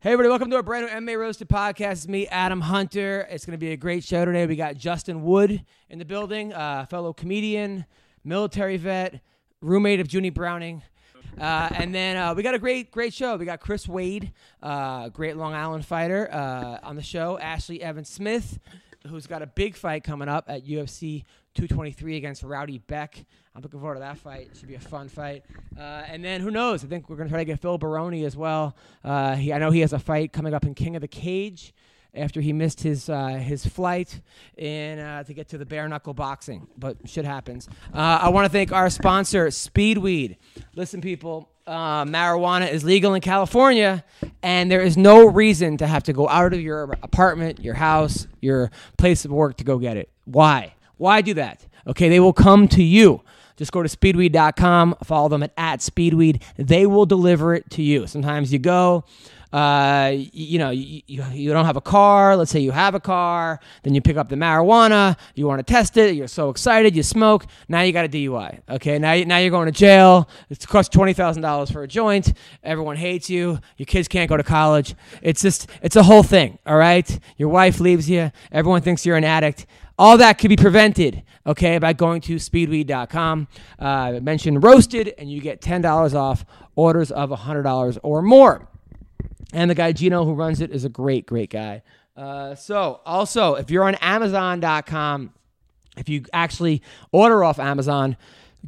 Hey, everybody, welcome to our brand new MMA Roasted podcast. It's me, Adam Hunter. It's going to be a great show today. We got Justin Wood in the building, fellow comedian, military vet, roommate of Junie Browning. And then we got a great show. We got Chris Wade, great Long Island fighter, on the show. Ashlee Evans-Smith, who's got a big fight coming up at UFC 223 against Rowdy Beck. I'm looking forward to that fight. It should be a fun fight. And then who knows? I think we're going to try to get Phil Baroni as well. I know he has a fight coming up in King of the Cage after he missed his flight to get to the bare knuckle boxing. But shit happens. I want to thank our sponsor, Speedweed. Listen, people, marijuana is legal in California, and there is no reason to have to go out of your apartment, your house, your place of work to go get it. Why? Why do that? Okay, they will come to you. Just go to speedweed.com, follow them at Speedweed. They will deliver it to you. Sometimes you go, you don't have a car. Let's say you have a car. Then you pick up the marijuana. You want to test it. You're so excited. You smoke. Now you got a DUI. Okay, now you're going to jail. It costs $20,000 for a joint. Everyone hates you. Your kids can't go to college. It's a whole thing, all right? Your wife leaves you. Everyone thinks you're an addict. All that could be prevented, okay, by going to speedweed.com. Mention Roasted, and you get $10 off orders of $100 or more. And the guy, Gino, who runs it, is a great guy. So, also, if you're on Amazon.com, if you actually order off Amazon,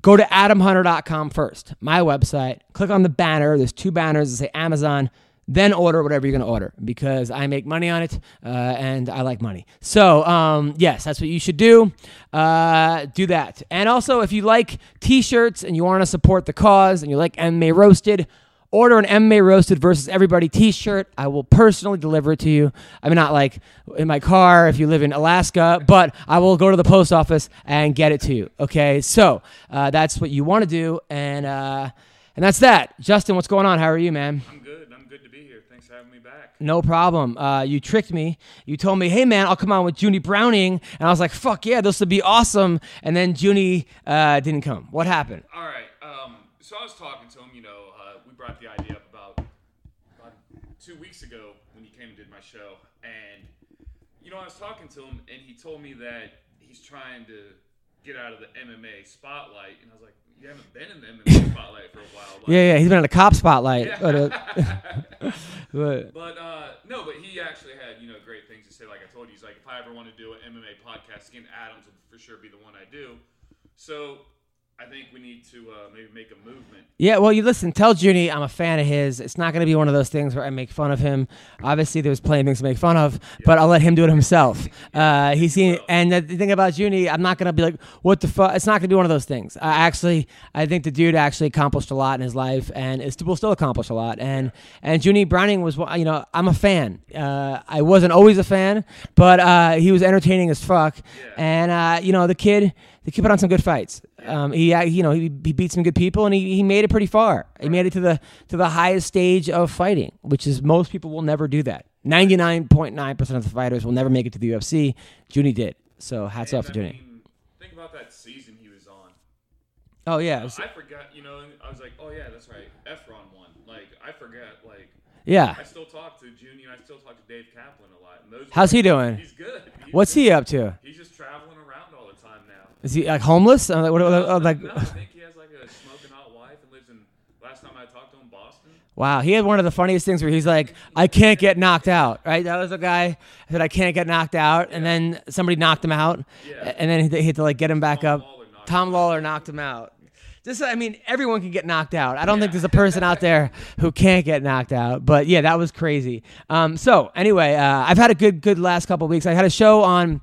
go to adamhunter.com first, my website. Click on the banner. There's two banners that say Amazon. Then order whatever you're going to order because I make money on it and I like money. So, yes, that's what you should do. Do that. And also, if you like T-shirts and you want to support the cause and you like MMA Roasted, order an MMA Roasted versus Everybody T-shirt. I will personally deliver it to you. I mean, not like in my car if you live in Alaska, but I will go to the post office and get it to you. Okay, so that's what you want to do. And that's that. Justin, what's going on? How are you, man? I'm good. Good to be here. Thanks for having me back. No problem. You tricked me. You told me, hey, man, I'll come on with Junie Browning. And I was like, fuck yeah, this would be awesome. And then Junie didn't come. What happened? All right. So I was talking to him, we brought the idea up about 2 weeks ago when he came and did my show. And, I was talking to him, and he told me that he's trying to get out of the MMA spotlight. And I was like, you haven't been in the MMA spotlight for a while. Like, yeah, he's been in a cop spotlight. Yeah. But he actually had, great things to say. Like I told you, he's like, if I ever want to do an MMA podcast, Skin Adams would for sure be the one I do. So I think we need to maybe make a movement. Yeah, well, you listen, tell Junie I'm a fan of his. It's not going to be one of those things where I make fun of him. Obviously, there's plenty of things to make fun of, but I'll let him do it himself. And the thing about Junie, I'm not going to be like, what the fuck? It's not going to be one of those things. I think the dude actually accomplished a lot in his life and will still accomplish a lot. And Junie Browning was, I'm a fan. I wasn't always a fan, but he was entertaining as fuck. Yeah. And, the kid put on some good fights. He beat some good people, and he made it pretty far. He made it to the highest stage of fighting, which is most people will never do that. 99.9% of the fighters will never make it to the UFC. Junie did. So hats off to Junie. Think about that season he was on. Oh yeah. I forgot. I was like, oh yeah, that's right. Efron won. Like I forgot. Like yeah. I still talk to Junie, and I still talk to Dave Kaplan a lot. And how's he doing? He's good. What's he up to? He's just traveling around all the time now. Is he like homeless? No, I think he has like a smoking hot wife and lives in. Last time I talked to him, Boston. Wow, he had one of the funniest things where he's like, "I can't get knocked out." Right? That was a guy that I can't get knocked out, and then somebody knocked him out, and then he had to like get him back up. Tom Lawler knocked him out. Everyone can get knocked out. I don't think there's a person out there who can't get knocked out. But yeah, that was crazy. So anyway, I've had a good last couple of weeks. I had a show on.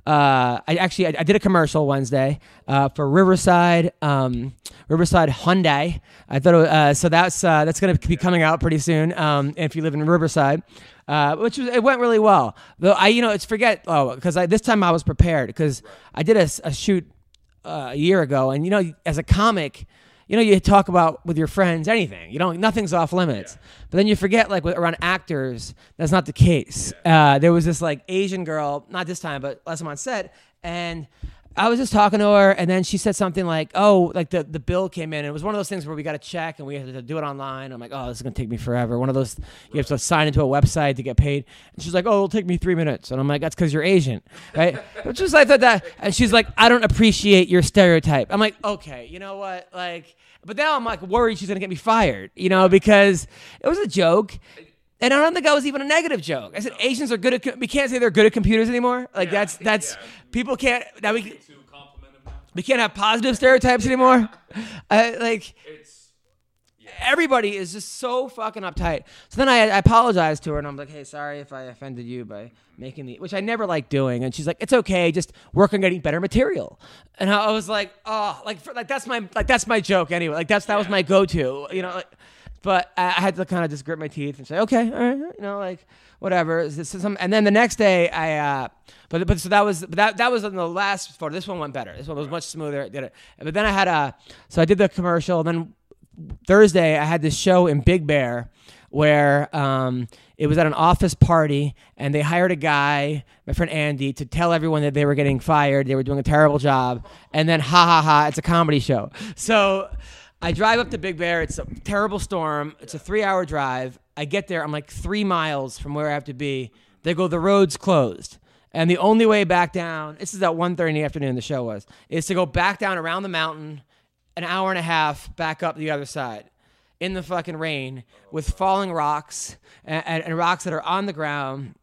I did a commercial Wednesday for Riverside Hyundai. I thought that's going to be coming out pretty soon. If you live in Riverside, it went really well. Though because this time I was prepared because I did a shoot a year ago, and as a comic. You talk about with your friends anything. Nothing's off limits. Yeah. But then you forget, like around actors, that's not the case. Yeah. There was this like Asian girl, not this time, but last time on set, and I was just talking to her, and then she said something like, "Oh, like the bill came in. And it was one of those things where we got to check, and we had to do it online." I'm like, "Oh, this is gonna take me forever." One of those you have to sign into a website to get paid. And she's like, "Oh, it'll take me 3 minutes." And I'm like, "That's because you're Asian, right?" Which is like that. And she's like, "I don't appreciate your stereotype." I'm like, "Okay, you know what?" Like, but now I'm like worried she's gonna get me fired, because it was a joke. And I don't think that was even a negative joke. I said Asians are good at. We can't say they're good at computers anymore. Like that's people can't. Now we can't have positive stereotypes anymore. Everybody is just so fucking uptight. So then I apologized to her, and I'm like, "Hey, sorry if I offended you by making which I never like doing." And she's like, "It's okay, just work on getting better material." And I was like, "Oh, that's my joke anyway. Like that was my go-to, But I had to kind of just grit my teeth and say, "Okay, all right, whatever." And then the next day, so that was in the last photo. This one went better. This one was much smoother. I did it, but then I did the commercial. And then Thursday, I had this show in Big Bear where it was at an office party, and they hired a guy, my friend Andy, to tell everyone that they were getting fired. They were doing a terrible job, and then it's a comedy show. So I drive up to Big Bear. It's a terrible storm. It's a 3-hour drive. I get there. I'm like 3 miles from where I have to be. They go, "The road's closed." And the only way back down, this is at 1:30 in the afternoon, the show was, is to go back down around the mountain, an hour and a half back up the other side in the fucking rain with falling rocks and rocks that are on the ground.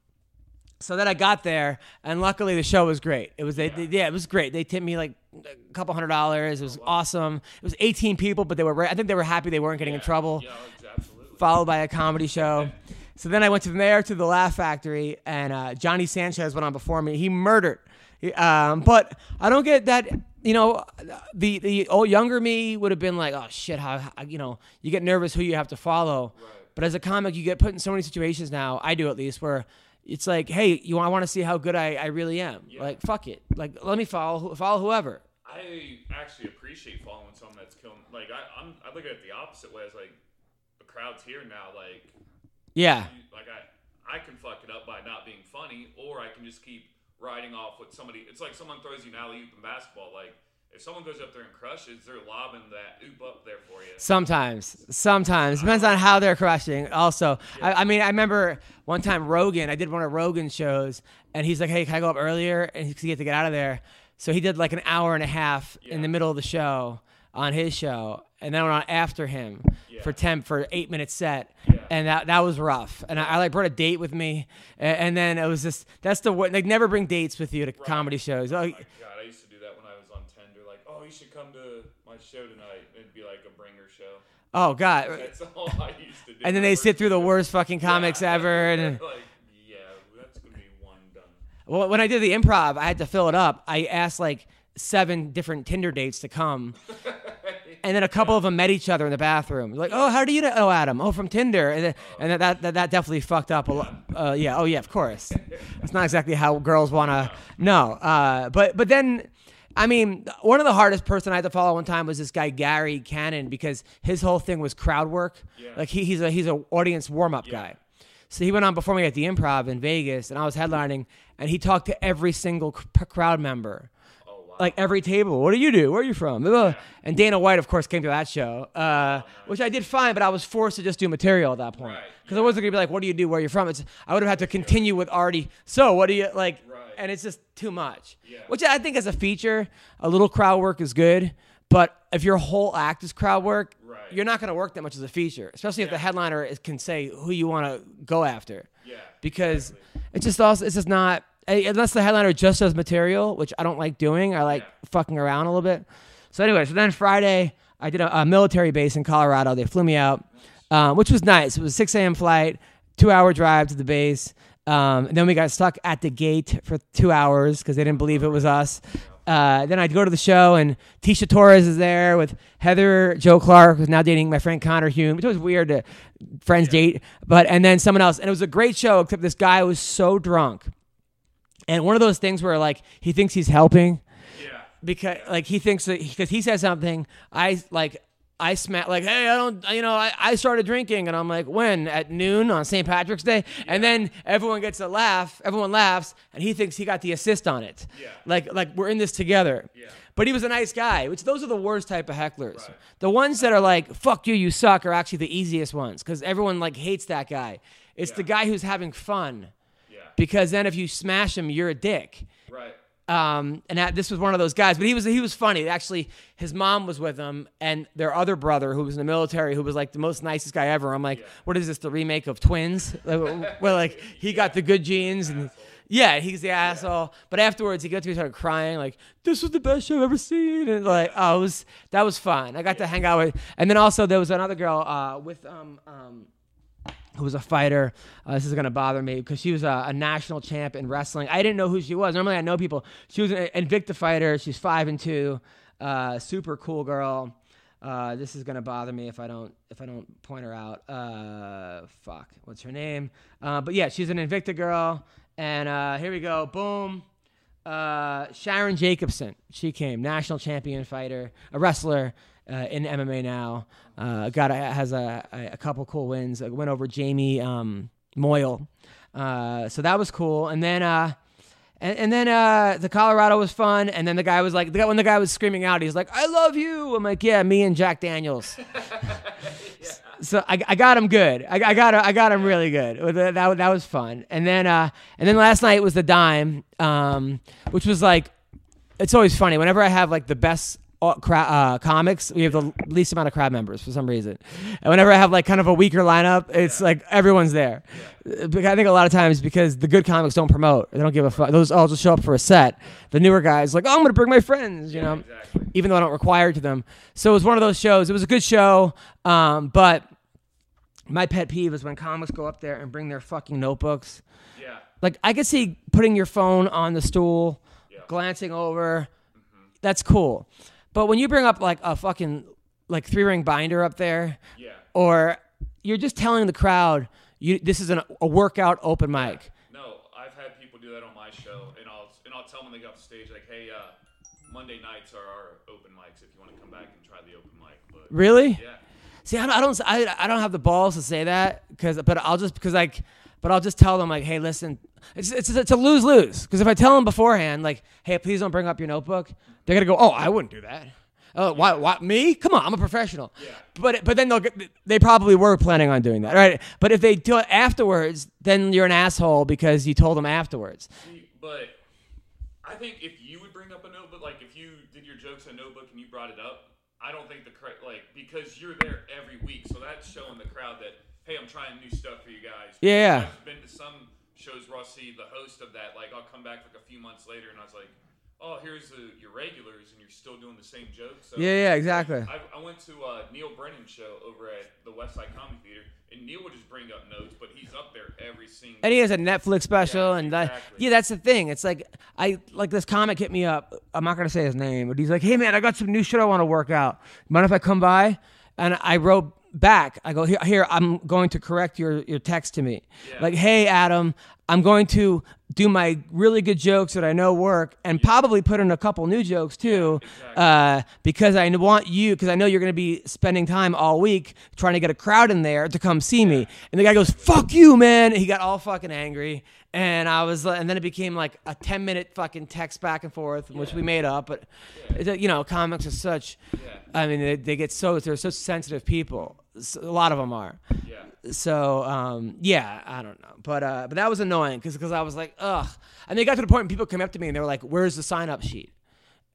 So then I got there, and luckily the show was great. It was it was great. They tipped me like a couple $100. It was awesome. It was 18 people, but I think they were happy they weren't getting in trouble. Yeah, absolutely. Followed by a comedy show. So then I went from there to the Laugh Factory, and Johnny Sanchez went on before me. He murdered. But I don't get that. The old younger me would have been like, "Oh shit, how you get nervous who you have to follow." Right. But as a comic, you get put in so many situations now. I do, at least, where it's like, "Hey, I want to see how good I really am." Yeah. Like, fuck it. Like, let me follow whoever. I actually appreciate following someone that's killing. Like, I look at it the opposite way. It's like the crowd's here now. Like, yeah. I can fuck it up by not being funny, or I can just keep riding off with somebody. It's like someone throws you an alley-oop in basketball. Like, if someone goes up there and crushes, they're lobbing that oop up there for you. Sometimes. Depends on how they're crushing. Also, yeah. I remember one time I did one of Rogan's shows, and he's like, "Hey, can I go up earlier?" And he had to get out of there. So he did like an hour and a half in the middle of the show on his show, and then I went on after him for 8-minute set. Yeah. And that was rough. And I brought a date with me, and then it was just, that's the word, like, never bring dates with you to comedy shows. Oh my God, I used to do that when I was on Tinder. Like, "Oh, you should come to my show tonight." It'd be like a bringer show. Oh God. That's all I used to do. And then they sit through the worst fucking comics ever. And like, that's gonna be one done. Well, when I did the improv, I had to fill it up. I asked like 7 different Tinder dates to come. And then a couple of them met each other in the bathroom. Like, "Oh, how do you know? Oh, Adam. Oh, from Tinder." And that definitely fucked up a lot. Oh yeah, of course. It's not exactly how girls want to know. But then, one of the hardest person I had to follow one time was this guy Gary Cannon, because his whole thing was crowd work. Yeah. Like he's a audience warm up guy. So he went on before me at the Improv in Vegas, and I was headlining, and he talked to every single crowd member. Like every table. "What do you do? Where are you from?" Yeah. And Dana White, of course, came to that show, which I did fine, but I was forced to just do material at that point. Because I wasn't going to be like, "What do you do? Where are you from?" I would have had to continue with Artie. "So, what do you like?" Right. And it's just too much. Yeah. Which I think as a feature, a little crowd work is good. But if your whole act is crowd work, you're not going to work that much as a feature, especially if the headliner can say who you want to go after. Yeah. Because it's just not. Unless the headliner just does material, which I don't like doing. I like fucking around a little bit. So then Friday, I did a military base in Colorado. They flew me out, which was nice. It was a 6 a.m. flight, 2-hour drive to the base. And then we got stuck at the gate for 2 hours because they didn't believe it was us. Then I'd go to the show, and Tisha Torres is there with Heather Joe Clark, who's now dating my friend Connor Hume, which was weird to friends date. And then someone else. And it was a great show, except this guy was so drunk. And one of those things where, like, he thinks he's helping. Yeah. Because, like, he thinks that because he says something, I, like, I smack like, hey, I started drinking, and I'm like, when? At noon on St. Patrick's Day? Yeah. And then everyone gets a laugh, everyone laughs, and he thinks he got the assist on it. Yeah. Like we're in this together. Yeah. But he was a nice guy, which those are the worst type of hecklers. Right. The ones that are like, fuck you, you suck, are actually the easiest ones, because everyone like hates that guy. It's the guy who's having fun. Yeah. Because then if you smash him, you're a dick. Right. And this was one of those guys, but he was funny. Actually, his mom was with him, and their other brother, who was in the military, who was like the most nicest guy ever. I'm like, what is this? The remake of Twins? Where like he got the good genes, and he's the asshole. But afterwards, he got to start crying, like this was the best show I've ever seen, and like that was fun. I got to hang out with, and then also there was another girl with who was a fighter. This is going to bother me because she was a national champ in wrestling. I didn't know who she was. Normally I know people. She was an Invicta fighter. She's 5'2", super cool girl. This is going to bother me if I don't point her out. What's her name? But yeah, she's an Invicta girl. And here we go. Boom. Sharon Jacobson. She came. National champion fighter, a wrestler. In MMA now, has a couple cool wins. A win over Jamie Moyle, so that was cool. And then the Colorado was fun. And then the guy was like, when the guy was screaming out, he's like, "I love you." I'm like, "Yeah, me and Jack Daniels." So I got him good. I got him really good. That was fun. And then last night was the Dime, which was like, it's always funny whenever I have like the best comics, we have the least amount of crowd members for some reason. And whenever I have like kind of a weaker lineup, it's like everyone's there. I think a lot of times because the good comics don't promote, they don't give a fuck. Those all just show up for a set. The newer guys like, oh, I'm gonna bring my friends, you know, exactly. Even though I don't require it to them. So it was one of those shows. It was a good show, but my pet peeve is when comics go up there and bring their fucking notebooks. Yeah. Like I could see putting your phone on the stool, glancing over. That's cool. But when you bring up like a fucking like 3-ring binder up there, or you're just telling the crowd this is a workout open mic. No, I've had people do that on my show, and I'll tell them when they get off the stage like, hey, Monday nights are our open mics if you want to come back and try the open mic. But really? Yeah. See, I don't have the balls to say that but I'll just tell them like, hey, listen, it's a lose-lose, because if I tell them beforehand like, hey, please don't bring up your notebook, they're gonna go, oh, I wouldn't do that. Oh, why me? Come on, I'm a professional. Yeah. But then they probably were planning on doing that, right? But if they do it afterwards, then you're an asshole because you told them afterwards. See, but I think if you would bring up a notebook, like if you did your jokes in a notebook and you brought it up, I don't think because you're there every week, so that's showing the crowd that, hey, I'm trying new stuff for you guys. Yeah. I've been to some shows where I'll see the host of that, like I'll come back like a few months later and I was like, oh, here's your regulars and you're still doing the same jokes. So, yeah, exactly. I went to Neil Brennan's show over at the Westside Comedy Theater, and Neil would just bring up notes, but he's up there every single. And he has a Netflix special, and exactly. That's the thing. It's like this comic hit me up. I'm not gonna say his name, but he's like, hey man, I got some new shit I want to work out. Mind if I come by? And I wrote back. I go, here, I'm going to correct your text to me. Yeah. Like, hey Adam, I'm going to do my really good jokes that I know work, and probably put in a couple new jokes too, because I want you, because I know you're going to be spending time all week trying to get a crowd in there to come see me. And the guy goes, fuck you, man. And he got all fucking angry. And and then it became like a 10-minute fucking text back and forth, which we made up. But comics are such, I mean, they're such sensitive people. A lot of them are. Yeah. So, I don't know. But that was annoying because I was like, ugh. And they got to the point when people came up to me and they were like, where's the sign-up sheet?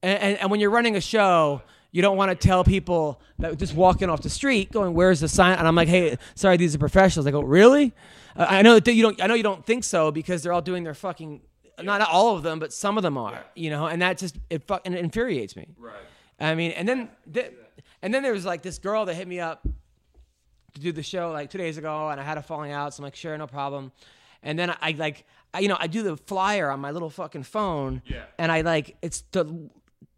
And when you're running a show, you don't want to tell people that just walking off the street going, where's the sign? And I'm like, hey, sorry, these are professionals. They go, really? I know that you don't think so because they're all doing their fucking, not all of them, but some of them are, and that just, it fucking infuriates me. Right. I mean, and then there was like this girl that hit me up to do the show like 2 days ago, and I had a falling out, so I'm like, sure, no problem. And then I do the flyer on my little fucking phone, and it's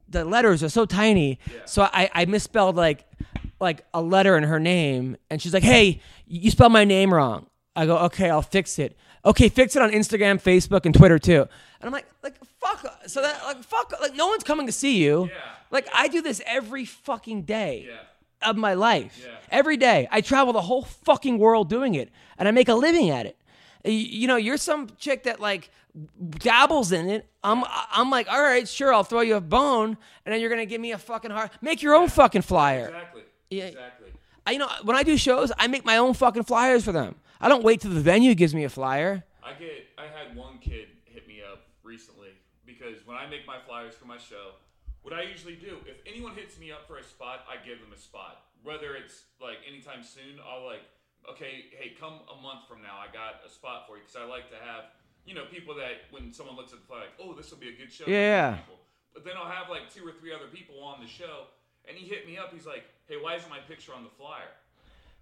the letters are so tiny, so I misspelled like a letter in her name, and she's like, hey, you spelled my name wrong. I go, okay, I'll fix it. Okay, fix it on Instagram, Facebook, and Twitter too. And I'm like fuck. So that fuck, no one's coming to see you. Yeah. Like I do this every fucking day. Yeah. of my life. Yeah. Every day. I travel the whole fucking world doing it, and I make a living at it. You know, you're some chick that like dabbles in it. I'm like, all right, sure, I'll throw you a bone, and then you're gonna give me a fucking heart. Make your own fucking flyer. Exactly. Yeah. Exactly. You know, when I do shows, I make my own fucking flyers for them. I don't wait till the venue gives me a flyer. I had one kid hit me up recently because when I make my flyers for my show, what I usually do, if anyone hits me up for a spot, I give them a spot. Whether it's like anytime soon, I'll like, okay, hey, come a month from now, I got a spot for you, because I like to have, you know, people that when someone looks at the flyer, like, oh, this will be a good show. Yeah. But then I'll have like 2 or 3 other people on the show, and he hit me up. He's like, hey, why isn't my picture on the flyer?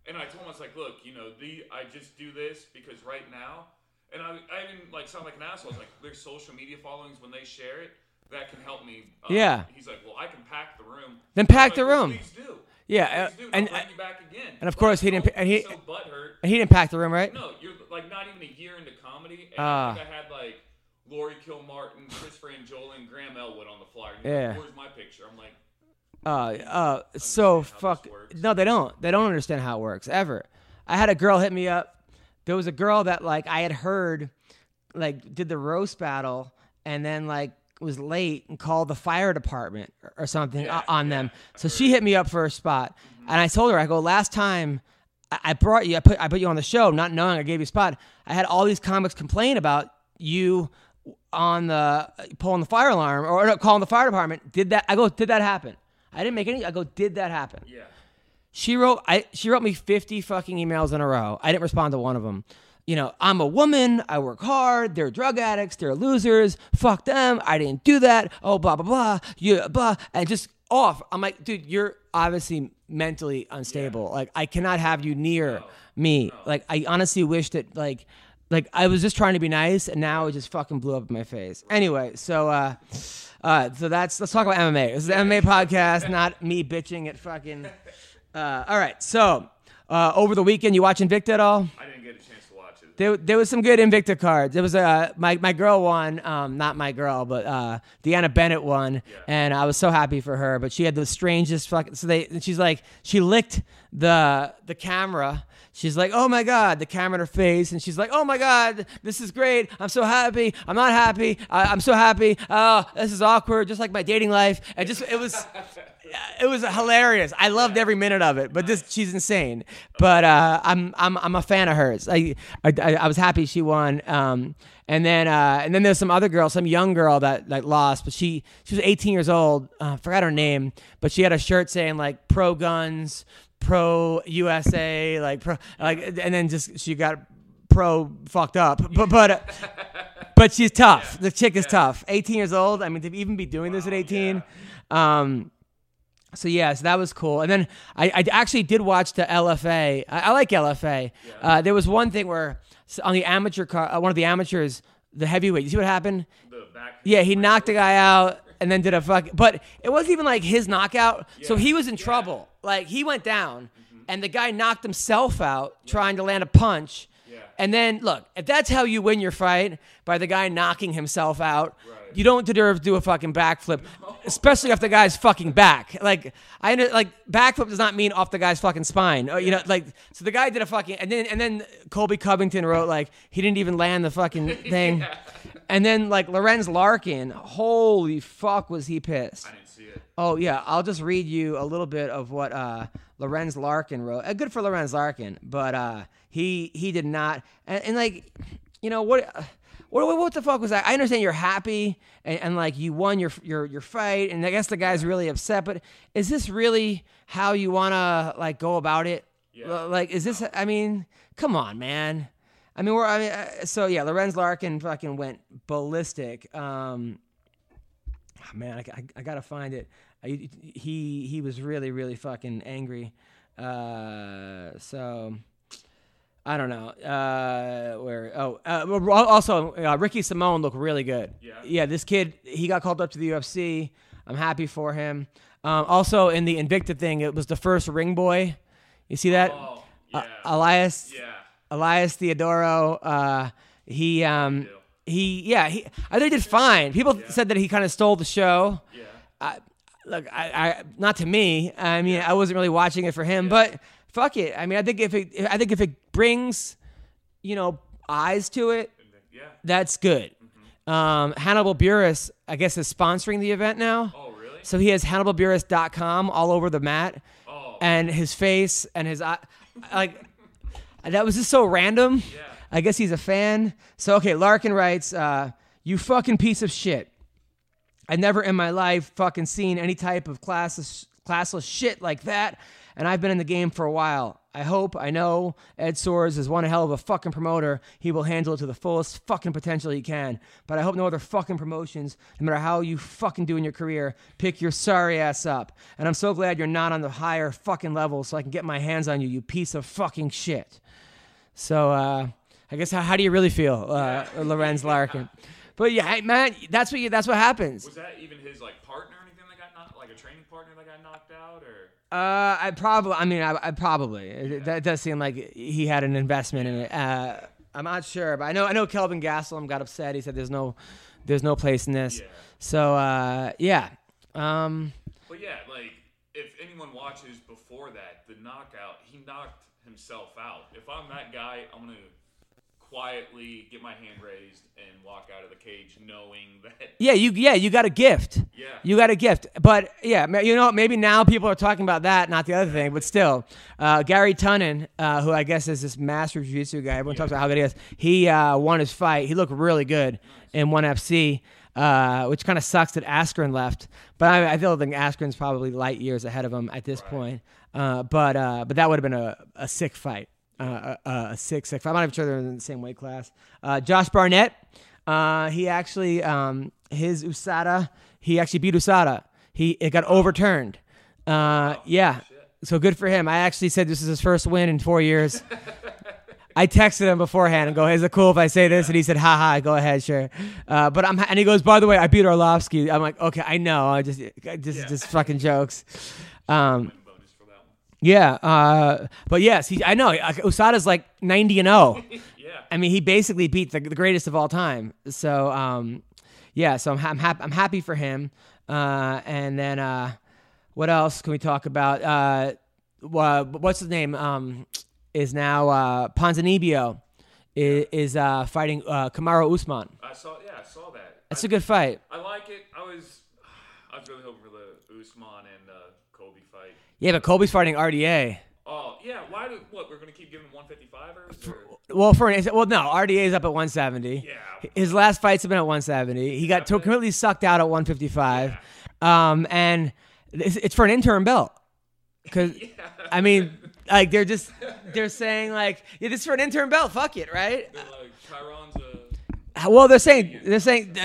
And I told him, I was like, look, you know, I just do this because right now, and I didn't like sound like an asshole. I was like, there's social media followings when they share it that can help me. Yeah. He's like, well, I can pack the room. Then pack like, the room. Please do. Yeah, Please do. and I'll bring you back again. And of course, he didn't. And he so butthurt. And he didn't pack the room, right? No, you're like not even a year into comedy, and I think I had like Lori Kilmartin, Christopher Angiola, and Graham Elwood on the flyer. Yeah. Like, where's my picture? I'm like, so fuck. No, they don't. They don't understand how it works ever. I had a girl hit me up. There was a girl that like I had heard, like did the roast battle, and then like was late and called the fire department or something on them. So she hit me up for a spot, and I told her, I go, last time I brought you, I put you on the show, not knowing I gave you a spot. I had all these comics complain about you on the pulling the fire alarm or calling the fire department. Did that? I go, did that happen? I didn't make any. I go, did that happen? yeah. She wrote me 50 fucking emails in a row. I didn't respond to one of them. You know, I'm a woman. I work hard. They're drug addicts. They're losers. Fuck them. I didn't do that. Oh, blah, blah, blah. Yeah, blah. And just off. I'm like, dude, you're obviously mentally unstable. Yeah. Like, I cannot have you near me. No. Like, I honestly wish that, like I was just trying to be nice, and now it just fucking blew up in my face. Anyway, so let's talk about MMA. This is an MMA podcast, not me bitching at fucking... all right, so over the weekend, you watch Invicta at all? I didn't get a chance to watch it. There was some good Invicta cards. There was my girl won, not my girl, but Deanna Bennett won, and I was so happy for her. But she had the strangest fucking. She's like, she licked the camera. She's like, oh my God, the camera in her face. And she's like, oh my God, this is great. I'm so happy. I'm not happy. I'm so happy. Oh, this is awkward, just like my dating life. And it was hilarious. I loved every minute of it, but she's insane. But I'm a fan of hers. I was happy she won. And then there's some other girl, some young girl that lost, but she was 18 years old. Forgot her name, but she had a shirt saying like pro guns, pro USA, and then just she got pro fucked up. But she's tough. The chick is tough. 18 years old. I mean, to even be doing this at 18. So that was cool. And then I actually did watch the LFA. I like LFA. Yeah. There was one thing where on the amateur car, one of the amateurs, the heavyweight, you see what happened? The back. Yeah, he knocked the guy out and then did a fuck. But it wasn't even like his knockout. Yeah. So he was in trouble. Like he went down and the guy knocked himself out trying to land a punch. Yeah. And then look, if that's how you win your fight, by the guy knocking himself out, you don't deserve to do a fucking backflip, especially off the guy's fucking back. Like backflip does not mean off the guy's fucking spine. You know, like so the guy did a fucking and then Colby Covington wrote like he didn't even land the fucking thing, and then like Lorenz Larkin, holy fuck was he pissed? I didn't see it. Oh yeah, I'll just read you a little bit of what Lorenz Larkin wrote. Good for Lorenz Larkin, but he did not and like you know what. What the fuck was that? I understand you're happy and like you won your fight, and I guess the guy's really upset. But is this really how you wanna like go about it? Yeah. Like, is this? I mean, come on, man. I mean, Lorenz Larkin fucking went ballistic. Man, I gotta find it. He was really really fucking angry. So. I don't know. Also, Ricky Simone looked really good. Yeah, this kid, he got called up to the UFC. I'm happy for him. Also, in the Invicta thing, it was the first ring boy. You see that? Oh, yeah. Elias Theodoro. I think he did fine. People said that he kind of stole the show. Yeah. look, I not to me. I mean, I wasn't really watching it for him, but fuck it. I mean, I think if it brings, eyes to it, that's good. Hannibal Buress, I guess, is sponsoring the event now. Oh, really? So he has HannibalBuress.com all over the mat, and his face and his eye, like that was just so random. Yeah. I guess he's a fan. So okay, Larkin writes, "You fucking piece of shit. I never in my life fucking seen any type of classless shit like that, and I've been in the game for a while. I know Ed Soares is one hell of a fucking promoter. He will handle it to the fullest fucking potential he can. But I hope no other fucking promotions, no matter how you fucking do in your career, pick your sorry ass up. And I'm so glad you're not on the higher fucking level so I can get my hands on you, you piece of fucking shit." So, I guess how do you really feel, Lorenz Larkin? But yeah, man, that's what happens. Was that even his partner or anything that got knocked, like a training partner that got knocked out, or? I probably. That does seem like he had an investment in it. I'm not sure, but I know Kelvin Gastelum got upset. He said there's no place in this. Yeah. So yeah. But yeah, if anyone watches before that, the knockout, he knocked himself out. If I'm that guy, I'm gonna quietly get my hand raised and walk out of the cage knowing that. You got a gift. Yeah. You got a gift. But yeah, maybe now people are talking about that, not the other thing, but still. Gary Tunnen, who I guess is this master jiu-jitsu guy, everyone talks about how good he is. He won his fight. He looked really good in 1FC, which kind of sucks that Askren left. But I still think Askren's probably light years ahead of him at this point. But that would have been a sick fight. A sick fight. I'm not even sure they're in the same weight class. Josh Barnett, he actually his USADA, he actually beat USADA. It got overturned. Yeah. So good for him. I actually said this is his first win in 4 years. I texted him beforehand and go, "Hey, is it cool if I say this?" And he said, "Ha, go ahead, sure." And he goes, "By the way, I beat Arlovsky." I'm like, "Okay, I know. I just fucking jokes." Yeah, but yes, I know Usada's like 90-0. Yeah, I mean he basically beat the greatest of all time. So yeah, so I'm happy for him. And then what else can we talk about? What's his name? Is now Ponzinibbio is fighting Kamaru Usman. I saw that. That's a good fight. I like it. I was really hoping for the Usman and Kobe fight. Yeah, but Kobe's fighting RDA. Oh, yeah. We're going to keep giving 155ers? Well, no. RDA's up at 170. Yeah. His last fights have been at 170. He got completely sucked out at 155. Yeah. And it's for an interim belt. Because, I mean, they're saying, this is for an interim belt. Fuck it, right? Tyron's well, they're saying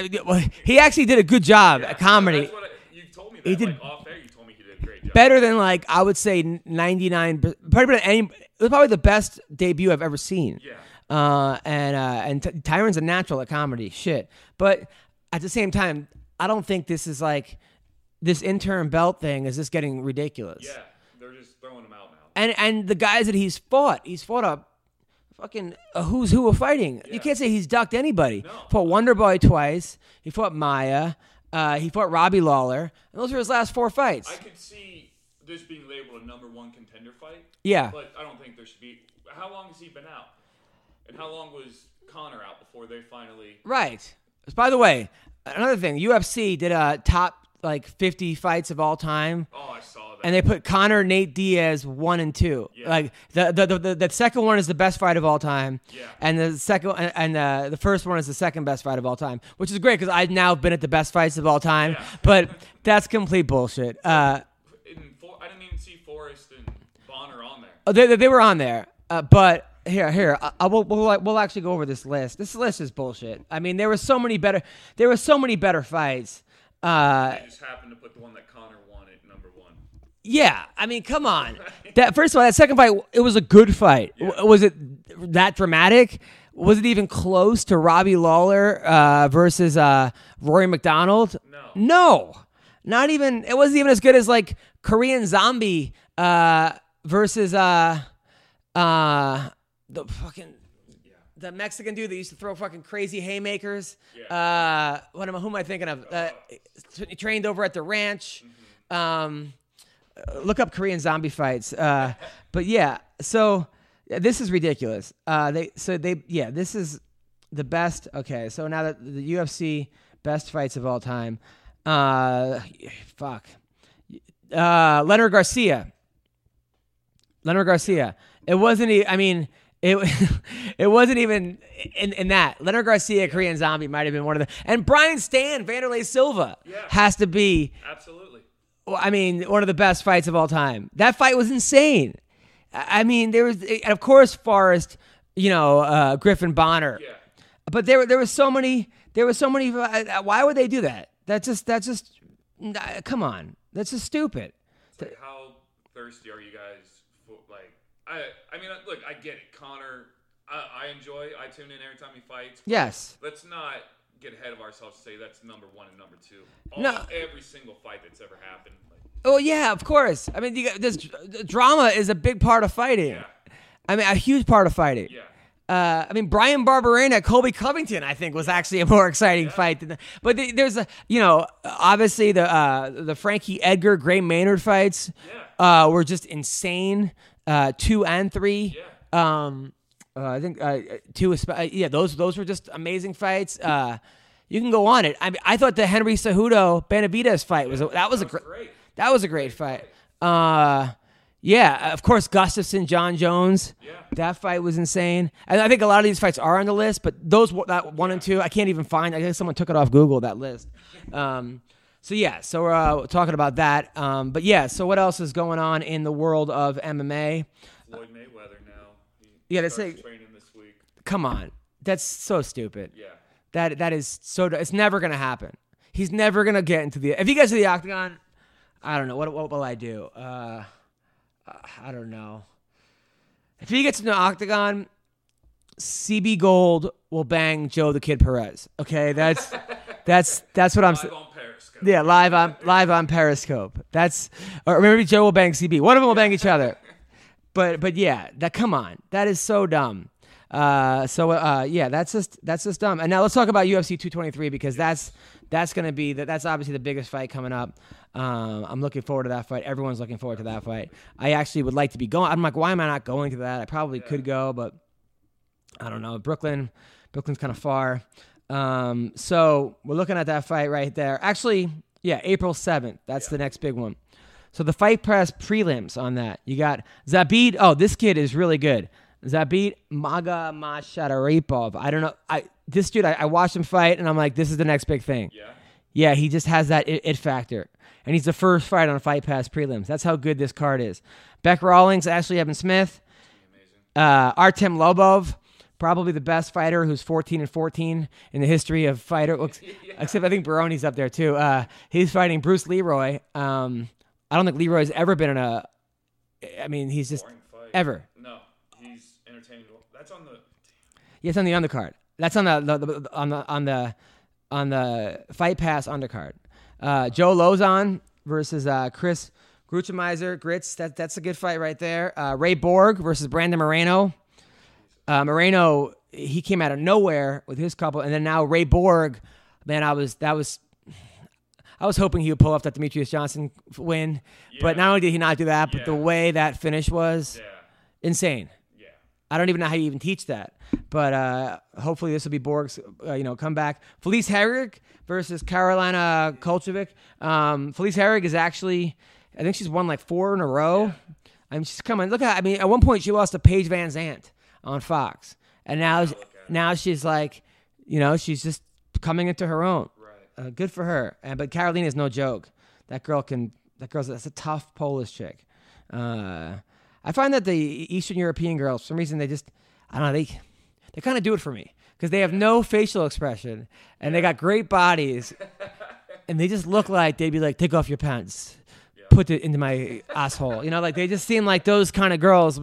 he actually did a good job at comedy. That's what you told me that. He did off air. You told me he did a great job. Better than I would say 99. It was probably the best debut I've ever seen. Yeah. And Tyron's a natural at comedy. Shit. But at the same time, I don't think this is this interim belt thing is just getting ridiculous. Yeah. They're just throwing him out now. And the guys that he's fought a fucking who's who of fighting. Yeah. You can't say he's ducked anybody. No. Fought Wonderboy twice. He fought Maya. He fought Robbie Lawler. And those are his last 4 fights. I could see this being labeled a #1 contender fight. Yeah. But I don't think there should be. How long has he been out? And how long was Conor out before they finally... Right. By the way, another thing. UFC did a top 50 fights of all time. Oh, I saw that. And they put Conor, Nate Diaz 1 and 2. Yeah. The second one is the best fight of all time. Yeah. And the first one is the second best fight of all time, which is great because I've now been at the best fights of all time. Yeah. But that's complete bullshit. I didn't even see Forrest and Bonner on there. Oh, they were on there. But here, we'll actually go over this list. This list is bullshit. I mean, there were so many better fights. They just happened to put the one that Conor won at #1. Yeah, I mean, come on. First of all, that second fight, it was a good fight. Yeah. Was it that dramatic? Was it even close to Robbie Lawler versus Rory McDonald? No, not even. It wasn't even as good as Korean Zombie versus the fucking. The Mexican dude that used to throw fucking crazy haymakers. Yeah. Who am I thinking of? He trained over at the ranch. Look up Korean zombie fights. But yeah, so this is ridiculous. This is the best. Okay, so now that the UFC best fights of all time. Leonard Garcia. It wasn't. It wasn't even in that. Leonard Garcia, Korean Zombie, might have been one of the. And Brian Stan, Vanderlei Silva, has to be absolutely. One of the best fights of all time. That fight was insane. There was, and of course, Forrest, Griffin Bonner. Yeah. But there was so many. Why would they do that? That's just. Come on. That's just stupid. It's like, how thirsty are you guys for, like, look, I get it. Conor, I tune in every time he fights. Yes. Let's not get ahead of ourselves and say that's number one and number two. Every single fight that's ever happened. Oh, yeah, of course. This drama is a big part of fighting. Yeah. A huge part of fighting. Yeah. Brian Barberena, Colby Covington, I think, was actually a more exciting fight. But there's obviously the Frankie Edgar, Gray Maynard fights were just insane. 2 and 3. Yeah. I think 2. Those were just amazing fights. You can go on it. I thought the Henry Cejudo Benavidez fight was a great fight. Of course, Gustafsson, John Jones. Yeah. That fight was insane. And I think a lot of these fights are on the list, but that 1 and 2, I can't even find. I guess someone took it off Google, that list. So we're talking about that. So what else is going on in the world of MMA? Floyd Mayweather now. They say training this week. Come on. That's so stupid. Yeah. That is so. It's never gonna happen. He's never gonna get into the. If he gets to the octagon, I don't know. What will I do? I don't know. If he gets in the octagon, CB Gold will bang Joe the Kid Perez. Okay, that's what I'm saying. Yeah, live on Periscope. Or maybe Joe will bang CB. One of them will bang each other. But yeah, come on. That is so dumb. That's just dumb. And now let's talk about UFC 223 because that's obviously the biggest fight coming up. I'm looking forward to that fight. Everyone's looking forward to that fight. I actually would like to be going. I'm like, why am I not going to that? I probably could go, but I don't know. Brooklyn's kind of far. So we're looking at that fight right there. Actually, April 7th. That's the next big one. So the Fight Press prelims on that. You got Zabit. Oh, this kid is really good. Zabit Magomedsharipov. I don't know. This dude, I watched him fight, and I'm like, this is the next big thing. Yeah. Yeah, he just has that it factor. And he's the first fight on Fight Pass prelims. That's how good this card is. Beck Rawlings, Ashley Evans Smith. Artem Lobov, probably the best fighter who's 14-14 in the history of fighter. Except I think Baroni's up there too. He's fighting Bruce Leroy. I don't think Leroy's ever been in a. He's just ever. No, he's entertaining. That's on the. Yeah, it's on the undercard. That's on the Fight Pass undercard. Joe Lozon versus Chris Gruchemizer. Grits. That's a good fight right there. Ray Borg versus Brandon Moreno. Moreno, he came out of nowhere with his couple, and then now Ray Borg. Man, I was hoping he would pull off that Demetrius Johnson win, but not only did he not do that, but the way that finish was insane. Yeah. I don't even know how you even teach that, but hopefully this will be Borg's comeback. Felice Herrig versus Carolina Kolchevic. Felice Herrig is actually, I think she's won like 4 in a row. Yeah. She's coming. Look at, at one point she lost to Paige Van Zandt on Fox, and now she's like, she's just coming into her own. Good for her. But Carolina's no joke. That's a tough Polish chick. I find that the Eastern European girls, for some reason, they kind of do it for me because they have no facial expression and they got great bodies and they just look like they'd be like, take off your pants, put it into my asshole. They just seem like those kind of girls.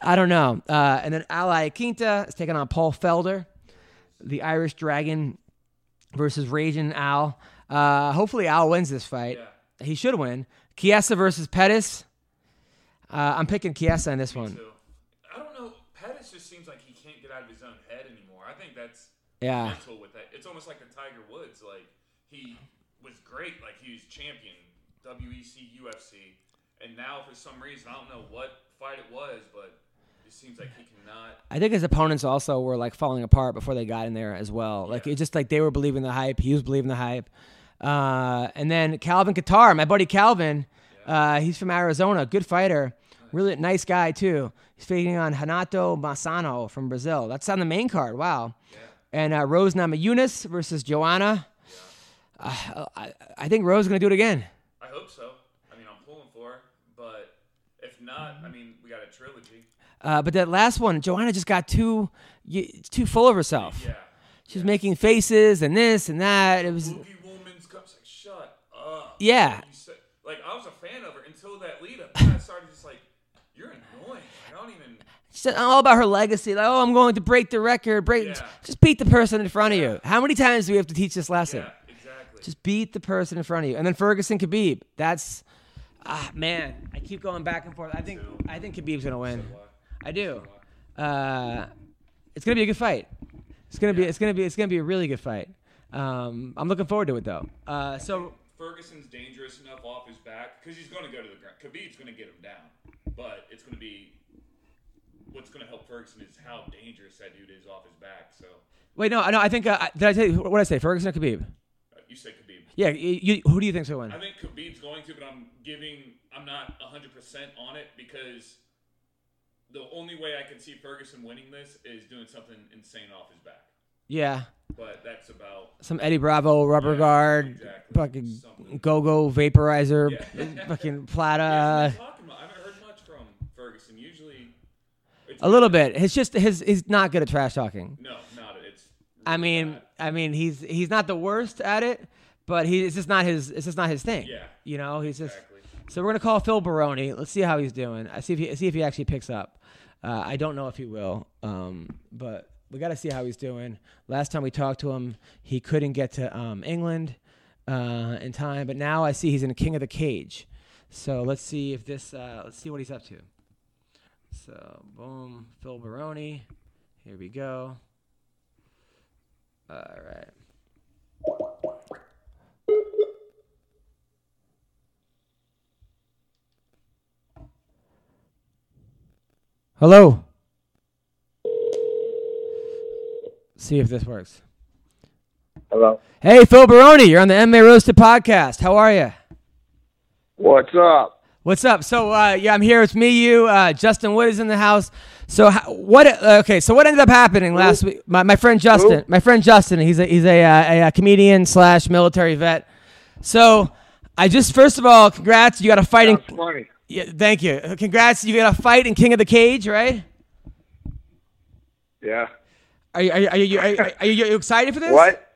I don't know. And then Ally Quinta is taking on Paul Felder, the Irish Dragon, versus Raging Al. Hopefully Al wins this fight. Yeah. He should win. Chiesa versus Pettis. I'm picking Chiesa in this one. Too. I don't know. Pettis just seems like he can't get out of his own head anymore. I think that's mental with that. It's almost like the Tiger Woods. Like, he was great. Like, he was champion WEC, UFC, and now for some reason I don't know what fight it was, but it seems like he cannot. I think his opponents also were like falling apart before they got in there as well. Like it's just like they were believing the hype, he was believing the hype, and then Calvin Kattar, my buddy Calvin, he's from Arizona, good fighter, really nice guy too. He's fighting on Renato Massano from Brazil. That's on the main card. Wow. Yeah. And Rose Namajunas versus Joanna. Yeah. I think Rose is going to do it again. I hope so. I mean, I'm pulling for her, but if not, I mean, we got a trilogy. But that last one, Joanna just got too full of herself. Yeah. She was making faces and this and that. It was. Boogie Woman's cups. Like, shut up. Yeah. Like, I was a fan of her until that lead up. And I started just like, you're annoying. I don't even. She's all about her legacy. Like, oh, I'm going to break the record. Just beat the person in front of you. How many times do we have to teach this lesson? Yeah, exactly. Just beat the person in front of you. And then Ferguson Khabib. That's, man, I keep going back and forth. I think Khabib's gonna win. I do. It's gonna be a good fight. It's gonna be a really good fight. I'm looking forward to it though. So Ferguson's dangerous enough off his back because he's gonna go to the ground. Khabib's gonna get him down, but it's gonna be what's gonna help Ferguson is how dangerous that dude is off his back. So wait, no. I think did I tell you what did I say? Ferguson or Khabib? You said Khabib. Yeah. Who do you think's gonna win? I think Khabib's going to, but I'm not 100% on it because the only way I can see Ferguson winning this is doing something insane off his back. Yeah. But that's about some Eddie Bravo rubber guard, fucking go-go vaporizer, fucking Plata. I haven't heard much from Ferguson. Usually, a little bit. It's just he's not good at trash talking. No, not it. It's. Really I mean, he's not the worst at it, but it's just not his thing. Yeah. You know, he's just. Exactly. So we're gonna call Phil Baroni. Let's see how he's doing. See if he actually picks up. I don't know if he will, but we got to see how he's doing. Last time we talked to him, he couldn't get to England in time, but now I see he's in King of the Cage. So let's see if this. Let's see what he's up to. So boom, Phil Baroni. Here we go. All right. Hello. See if this works. Hello. Hey, Phil Baroni, you're on the MMA Roasted podcast. How are you? What's up? What's up? So, I'm here. It's me, you. Justin Wood is in the house. So, what ended up happening last week? My friend Justin. My friend Justin. He's a comedian / military vet. So, first of all, congrats. You got a fight. That's funny. Yeah, thank you. Congrats. You got a fight in King of the Cage, right? Yeah. Are you excited for this? What?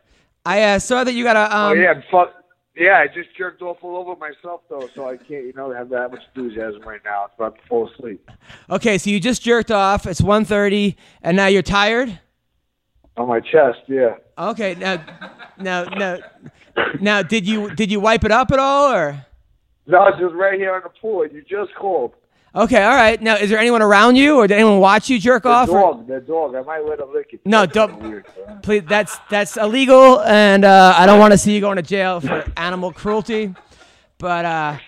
I saw that you got a. Oh yeah, yeah. I just jerked off all over myself though, so I can't, have that much enthusiasm right now. I'm about to fall asleep. Okay, so you just jerked off. It's 1:30, and now you're tired. On my chest, yeah. Okay, now, did you wipe it up at all, or? No, it's just right here in the pool. You just called. Okay, all right. Now, is there anyone around you, or did anyone watch you jerk off? The dog. I might let him lick it. No, don't. Please, that's illegal, and I don't want to see you going to jail for animal cruelty. But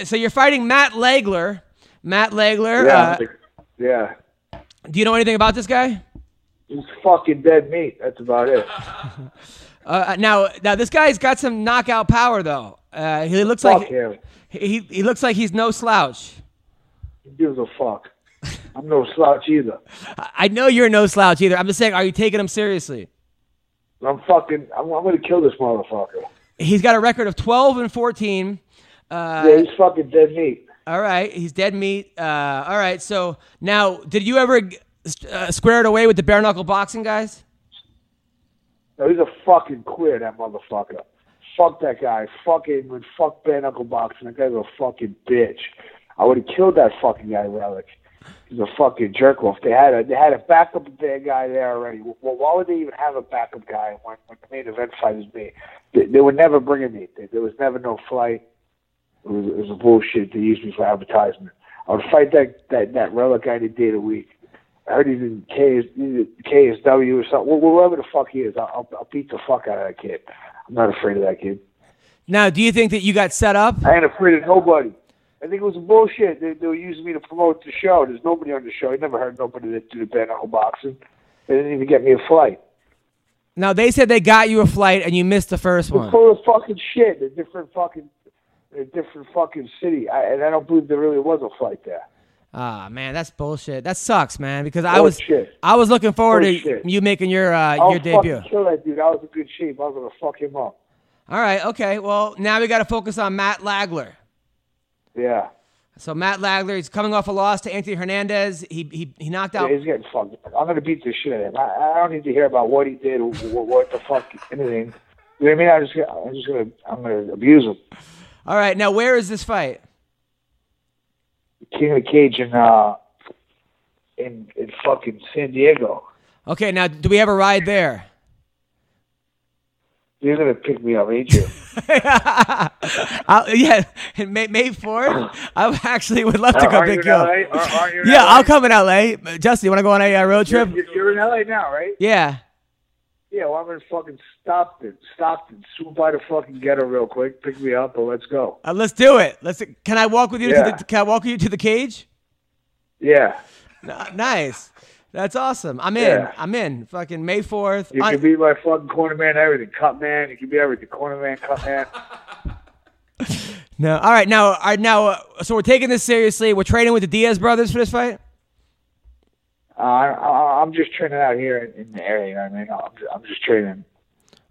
so you're fighting Matt Legler. Matt Legler. Yeah. Do you know anything about this guy? He's fucking dead meat. That's about it. Now this guy's got some knockout power, though. He looks Fuck like him. He looks like he's no slouch. He gives a fuck. I'm no slouch either. I know you're no slouch either. I'm just saying, are you taking him seriously? I'm going to kill this motherfucker. He's got a record of 12-14. Yeah, he's fucking dead meat. All right, he's dead meat. All right, so now, did you ever square it away with the bare knuckle boxing guys? No, he's a fucking queer, that motherfucker. Fuck that guy. Fuck bare knuckle boxing. That guy's a fucking bitch. I would have killed that fucking guy, Relic. He's a fucking jerk off. They had a backup guy there already. Well, why would they even have a backup guy when the main event fight is me? They were never bringing me. There was never no flight. It was a bullshit. They used me for advertisement. I would fight that Relic guy any day of the week. I heard he's in KSW or something. Wherever the fuck he is, I'll beat the fuck out of that kid. I'm not afraid of that kid. Now, do you think that you got set up? I ain't afraid of nobody. I think it was bullshit. They were using me to promote the show. There's nobody on the show. I never heard nobody that do the bare knuckle boxing. They didn't even get me a flight. Now, they said they got you a flight and you missed the first one. It's full of fucking shit. A different fucking city. And I don't believe there really was a flight there. Ah, man, that's bullshit. That sucks, man, because I was looking forward to you making your debut. I'll fucking kill that dude. I was in good shape. I was going to fuck him up. All right, okay. Well, now we got to focus on Matt Lagler. Yeah. So Matt Lagler, he's coming off a loss to Anthony Hernandez. He knocked out. Yeah, he's getting fucked. I'm going to beat the shit out of him. I don't need to hear about what he did, what the fuck, anything. You know what I mean? I'm going to abuse him. All right, now where is this fight? King of the Cage in fucking San Diego. Okay, now do we have a ride there? You're gonna pick me up, ain't you? Yeah, May 4th. I actually would love to go pick you up. Yeah, I'll come in LA. Justin, you want to go on a road trip? You're in LA now, right? Yeah. Yeah, well, I'm in fucking Stockton. Swoop by the fucking ghetto real quick. Pick me up, and let's go. Let's do it. Can I walk with you? Can I walk you to the cage? Yeah. Nice. That's awesome. I'm in. Yeah. I'm in. Fucking May 4th. You can be my fucking corner man, everything. Cut man. You can be everything. Corner man, cut man. No. All right. Now. So we're taking this seriously. We're training with the Diaz brothers for this fight. I'm just training out here in the area. You know what I mean? I'm just training.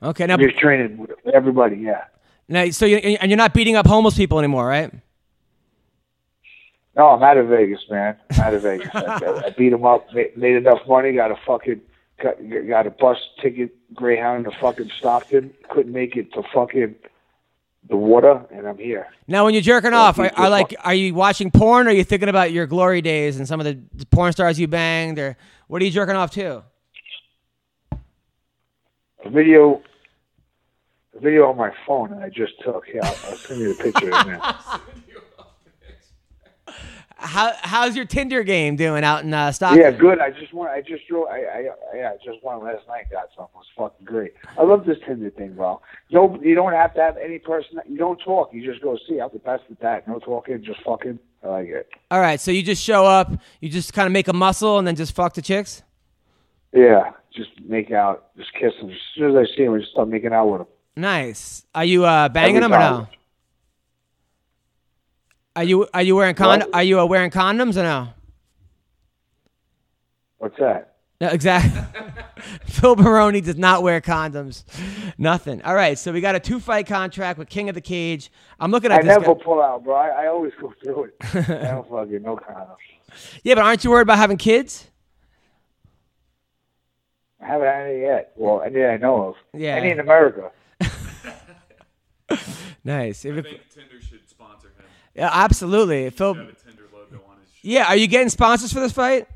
Okay. Now. I'm just training with everybody. Yeah. Now, so you're not beating up homeless people anymore, right? No, I'm out of Vegas, man. I'm out of Vegas. I beat him up, made enough money, got a bus ticket, Greyhound to fucking Stockton. Couldn't make it to fucking the water, and I'm here. Now, when you're jerking off, are you watching porn, or are you thinking about your glory days and some of the porn stars you banged, or what are you jerking off to? A video on my phone that I just took. Yeah, I'll send you the picture in a minute. How's your Tinder game doing out in Stockton? Yeah, good. I just won last night. Got something. It was fucking great. I love this Tinder thing, bro. You don't have to have any person. You don't talk. You just go see. I'm the best at that. No talking. Just fucking. I like it. All right. So you just show up. You just kind of make a muscle and then just fuck the chicks. Yeah. Just make out. Just kiss them. As soon as I see them, I just start making out with them. Nice. Are you banging them or no? Are you wearing Are you wearing condoms or no? What's that? No, exactly. Phil Baroni does not wear condoms. Nothing. All right, so we got a 2-fight contract with King of the Cage. I'm looking at this. I never pull out, bro. I always go through it. I don't fucking no condoms. Yeah, but aren't you worried about having kids? I haven't had any yet. Well, any I know of. Yeah. Any in America. Nice. I think Tinder should sponsor him. Yeah, absolutely. Phil. Have a Tinder logo on his shirt. Yeah, are you getting sponsors for this fight?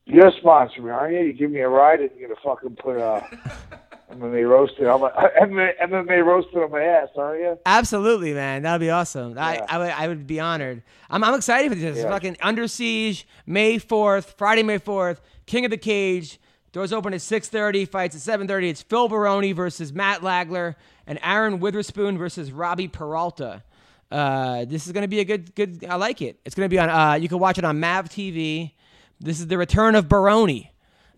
You're sponsoring me, aren't you? You give me a ride and you're gonna fucking put MMA roasted. MMA roasted on my ass, aren't you? Absolutely, man. That would be awesome. Yeah. I would be honored. I'm excited for this. Yeah. Fucking Under Siege, May 4th, Friday, May 4th. King of the Cage. Doors open at 6:30. Fights at 7:30. It's Phil Baroni versus Matt Lagler and Aaron Witherspoon versus Robbie Peralta. This is going to be a good. I like it. It's going to be on. You can watch it on Mav TV. This is the return of Baroni.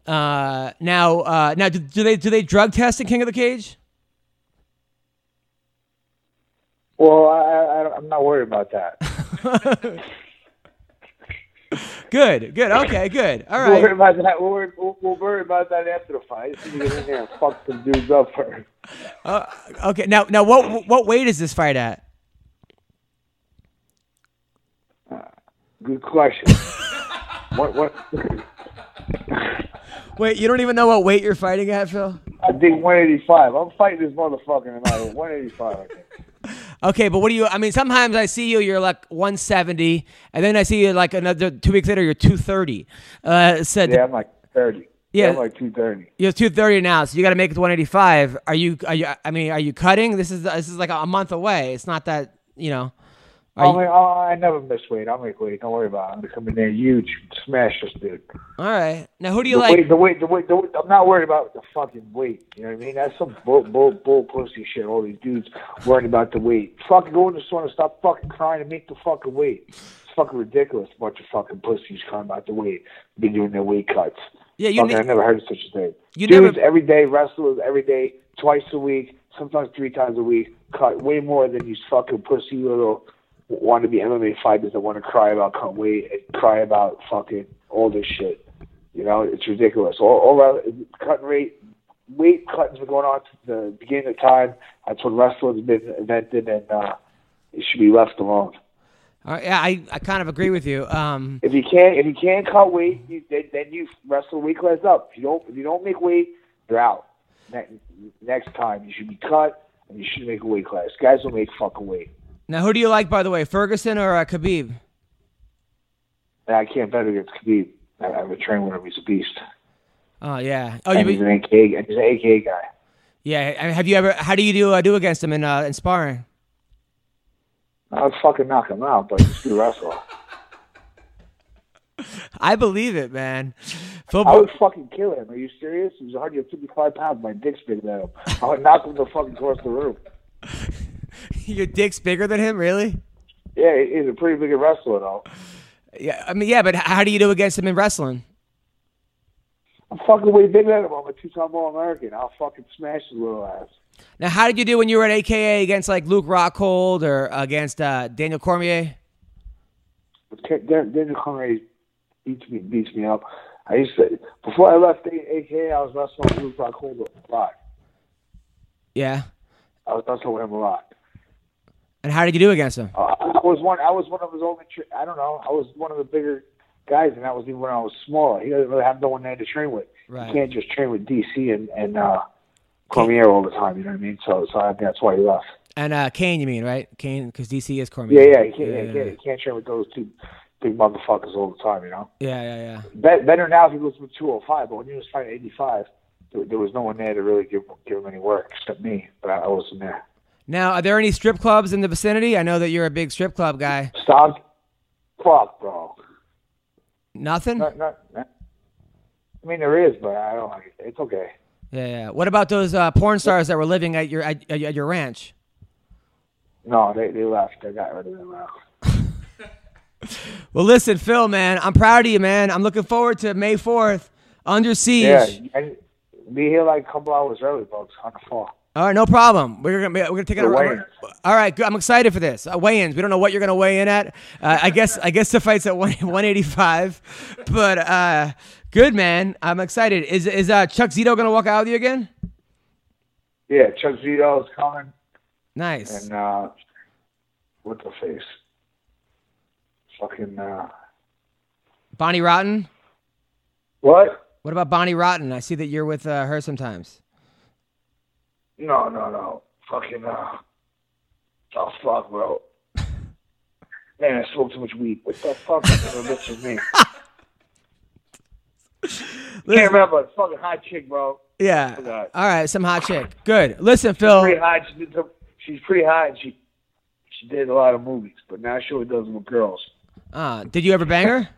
Now, do they drug test in King of the Cage? Well, I'm not worried about that. Good. Okay, good. All right. We'll worry about that. We'll worry about that after the fight. You get in there and fuck some dudes up first. Okay. Now, what weight is this fight at? Good question. What? Wait, you don't even know what weight you're fighting at, Phil? I think 185. I'm fighting this motherfucker tonight. 185, I think. Okay, but what do you? I mean, sometimes I see you're like 170, and then I see you like another 2 weeks later, you're 230. Yeah, I'm like 30. Yeah, I'm like 230. You're 230 now, so you got to make it to 185. Are you? I mean, are you cutting? This is like a month away. It's not that I never miss weight. I'll make weight. Don't worry about it. I'm going to come in there huge, smash this dude. All right. Now, who do you like? The weight. I'm not worried about the fucking weight. You know what I mean? That's some bull pussy shit. All these dudes worrying about the weight. Fucking go in the store and stop fucking crying and make the fucking weight. It's fucking ridiculous. A bunch of fucking pussies crying about the weight. Be doing their weight cuts. Yeah, I never heard of such a thing. Dudes every day, wrestlers every day, twice a week, sometimes 3 times a week, cut way more than these fucking pussy little want to be MMA fighters that want to cry about cutting weight and cry about fucking all this shit. You know, it's ridiculous. All cutting weight cuttings been going on since the beginning of time. That's when wrestling has been invented, and it should be left alone. Yeah, I kind of agree with you. If you can't cut weight, then you wrestle weight class up. If you don't make weight, you're out. Next time you should be cut and you should make a weight class. Guys don't make fucking weight. Now, who do you like, by the way, Ferguson or Khabib? I can't bet against Khabib. I've been training with him. He's a beast. Oh yeah. Oh, he's an AK guy. Yeah. Have you ever? How do you do against him in sparring? I would fucking knock him out, but he's a good wrestler. I believe it, man. I would fucking kill him. Are you serious? He's 155 pounds. My dick's bigger than him. I would knock him the fucking across the room. Your dick's bigger than him, really? Yeah, he's a pretty big wrestler, though. Yeah, I mean, yeah, but how do you do against him in wrestling? I'm fucking way bigger than him. I'm a 2-time All-American. I'll fucking smash his little ass. Now, how did you do when you were at AKA against like Luke Rockhold or against Daniel Cormier? Daniel Cormier beats me up. Before I left AKA, I was wrestling with Luke Rockhold a lot. Yeah. I was wrestling with him a lot. And how did you do against him? I was one of his only. I don't know. I was one of the bigger guys, and that was even when I was smaller. He doesn't really have no one there to train with. Right. You can't just train with DC and Cormier all the time. You know what I mean? So I think that's why he left. And Kane, you mean, right? Kane, because DC is Cormier. Yeah. He can't train with those two big motherfuckers all the time. You know? Yeah. Better now if he goes with 205, but when he was fighting 85, there was no one there to really give him any work except me. But I wasn't there. Now, are there any strip clubs in the vicinity? I know that you're a big strip club guy. Stop. Fuck, bro. Nothing? I mean, there is, but I don't like it. It's okay. Yeah. What about those porn stars that were living at your ranch? No, they left. They got rid of them now. Well, listen, Phil, man, I'm proud of you, man. I'm looking forward to May 4th, Under Siege. Yeah, be here like a couple hours early, folks, on the fall. All right, no problem. We're gonna take it. All right, good. I'm excited for this. Weigh-ins. We don't know what you're gonna weigh in at. I guess the fight's at 185, but good, man. I'm excited. Is Chuck Zito gonna walk out with you again? Yeah, Chuck Zito is coming. Nice. And what's the face? Fucking Bonnie Rotten. What? What about Bonnie Rotten? I see that you're with her sometimes. No. Fucking, oh, fuck, bro. Man, I smoked too much weed. What the fuck? This is me. Can't remember. It's fucking hot chick, bro. Yeah. All right, some hot chick. Good. Listen, Phil. She's pretty hot. And she did a lot of movies, but now she only does them with girls. Did you ever bang her?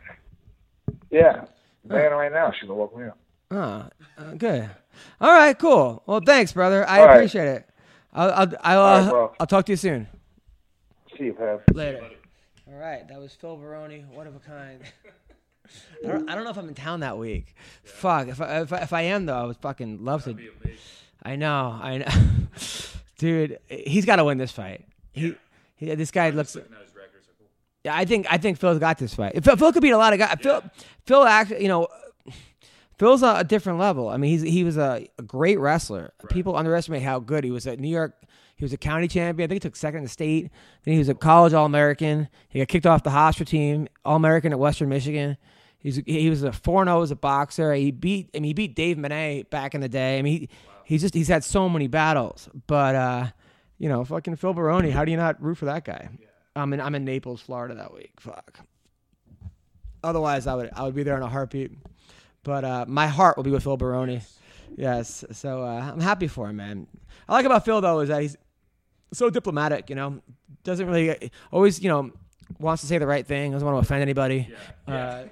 Yeah. I'm banging her right now. She's gonna walk me up. Good. All right, cool. Well, thanks, brother. I appreciate it. I'll talk to you soon. See you, Pav. Later. All right, that was Phil Baroni, one of a kind. I don't know if I'm in town that week. Yeah. Fuck. If I am though, I would fucking love to. I know. Dude, he's got to win this fight. This guy looks. Yeah, I think Phil's got this fight. Phil could beat a lot of guys. Yeah. Phil actually, Phil's a different level. I mean, he was a great wrestler. Right. People underestimate how good he was at New York. He was a county champion. I think he took second in the state. Then he was a college All-American. He got kicked off the Hofstra team. All-American at Western Michigan. He was a 4-0 as a boxer. He beat Dave Monet back in the day. I mean, he's had so many battles. But fucking Phil Baroni. How do you not root for that guy? Yeah. I'm in Naples, Florida that week. Fuck. Otherwise, I would be there in a heartbeat. But my heart will be with Phil Baroni. Yes. So I'm happy for him, man. I like about Phil though is that so diplomatic, doesn't really always, wants to say the right thing, doesn't want to offend anybody. Yeah.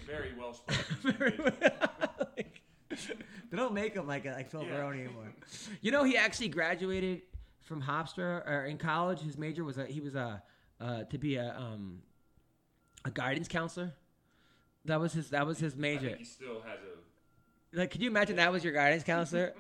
Very well spoken. They don't make him like Phil Baroni anymore. He actually graduated from Hofstra or in college. His major was to be a guidance counselor. That was his major. I think he still has could you imagine that was your guidance counselor?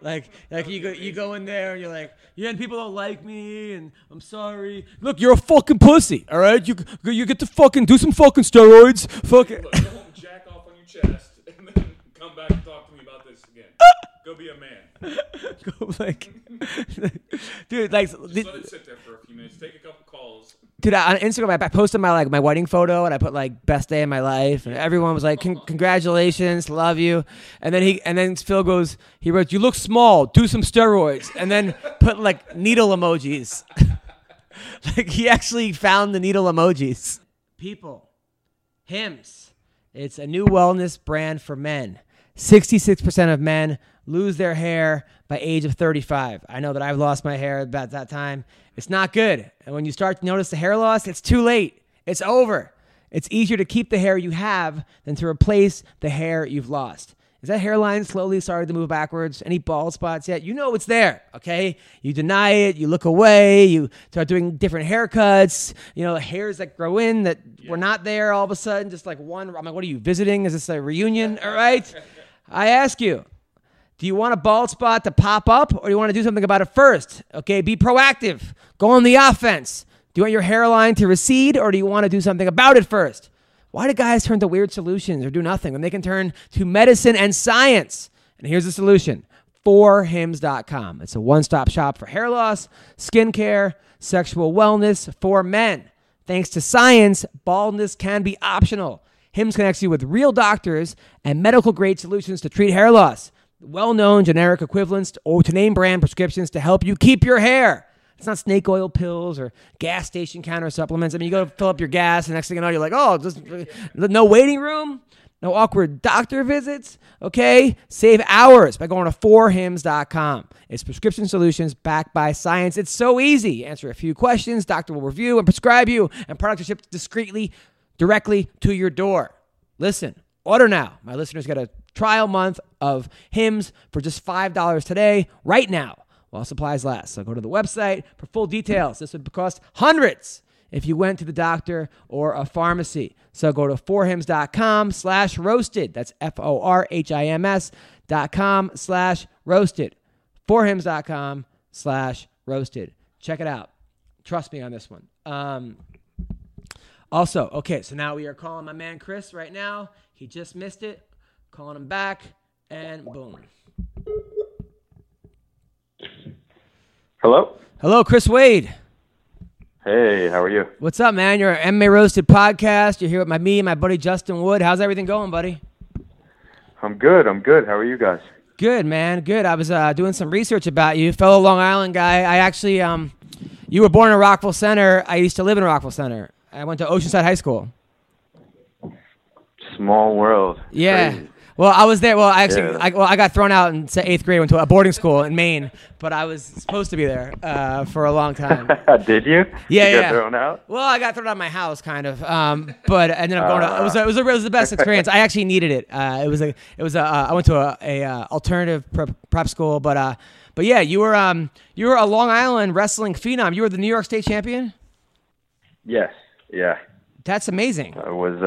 You go in there and you're like, yeah, and people don't like me, and I'm sorry. Look, you're a fucking pussy, all right? You get to fucking do some fucking steroids. Fucking. Look, go home and jack off on your chest, and then come back and talk to me about this again. Go be a man. Dude, just let it sit there for a few minutes. Take a couple calls. Dude, on Instagram, I posted my wedding photo, and I put best day of my life, and everyone was like, "Congratulations, love you." And then Phil goes, he wrote, "You look small, do some steroids," and then put needle emojis. He actually found the needle emojis. People, Hims, it's a new wellness brand for men. 66% of men lose their hair by age of 35. I know that I've lost my hair about that time. It's not good. And when you start to notice the hair loss, it's too late. It's over. It's easier to keep the hair you have than to replace the hair you've lost. Is that hairline slowly starting to move backwards? Any bald spots yet? You know it's there, okay? You deny it. You look away. You start doing different haircuts. Hairs that grow in that were not there all of a sudden. Just one. I'm like, what are you, visiting? Is this a reunion? All right? I ask you, do you want a bald spot to pop up, or do you want to do something about it first? Okay, be proactive. Go on the offense. Do you want your hairline to recede, or do you want to do something about it first? Why do guys turn to weird solutions or do nothing when they can turn to medicine and science? And here's the solution. 4hims.com. It's a one-stop shop for hair loss, skincare, sexual wellness for men. Thanks to science, baldness can be optional. Hims connects you with real doctors and medical-grade solutions to treat hair loss. Well-known generic equivalents to name brand prescriptions to help you keep your hair. It's not snake oil pills or gas station counter supplements. I mean, you go fill up your gas, and next thing you know, you're like, oh, just no waiting room, no awkward doctor visits. Okay? Save hours by going to 4hims.com. It's prescription solutions backed by science. It's so easy. Answer a few questions, doctor will review and prescribe you, and products are shipped discreetly directly to your door. Listen, order now. My listeners get a trial month of Hims for just $5 today, right now, while supplies last. So go to the website for full details. This would cost hundreds if you went to the doctor or a pharmacy. So go to 4hims.com/roasted. That's FORHIMS.com/roasted. 4hims.com/roasted. Check it out. Trust me on this one. Also, okay, so now we are calling my man Chris right now. He just missed it. Calling him back, and boom. Hello? Hello, Chris Wade. Hey, how are you? What's up, man? You're an MMA Roasted podcast. You're here with me and my buddy Justin Wood. How's everything going, buddy? I'm good. How are you guys? Good, man. Good. I was doing some research about you. Fellow Long Island guy. I actually, you were born in Rockville Center. I used to live in Rockville Center. I went to Oceanside High School. Small world. Yeah. Crazy. Well, I was there. Well, I got thrown out in 8th grade. Went to a boarding school in Maine, but I was supposed to be there for a long time. Did you? Yeah, you got thrown out? Well, I got thrown out of my house, kind of. But I ended up going to. It was the best experience. I actually needed it. I went to a alternative prep school, but yeah, you were a Long Island wrestling phenom. You were the New York State champion. Yes. Yeah. That's amazing. I was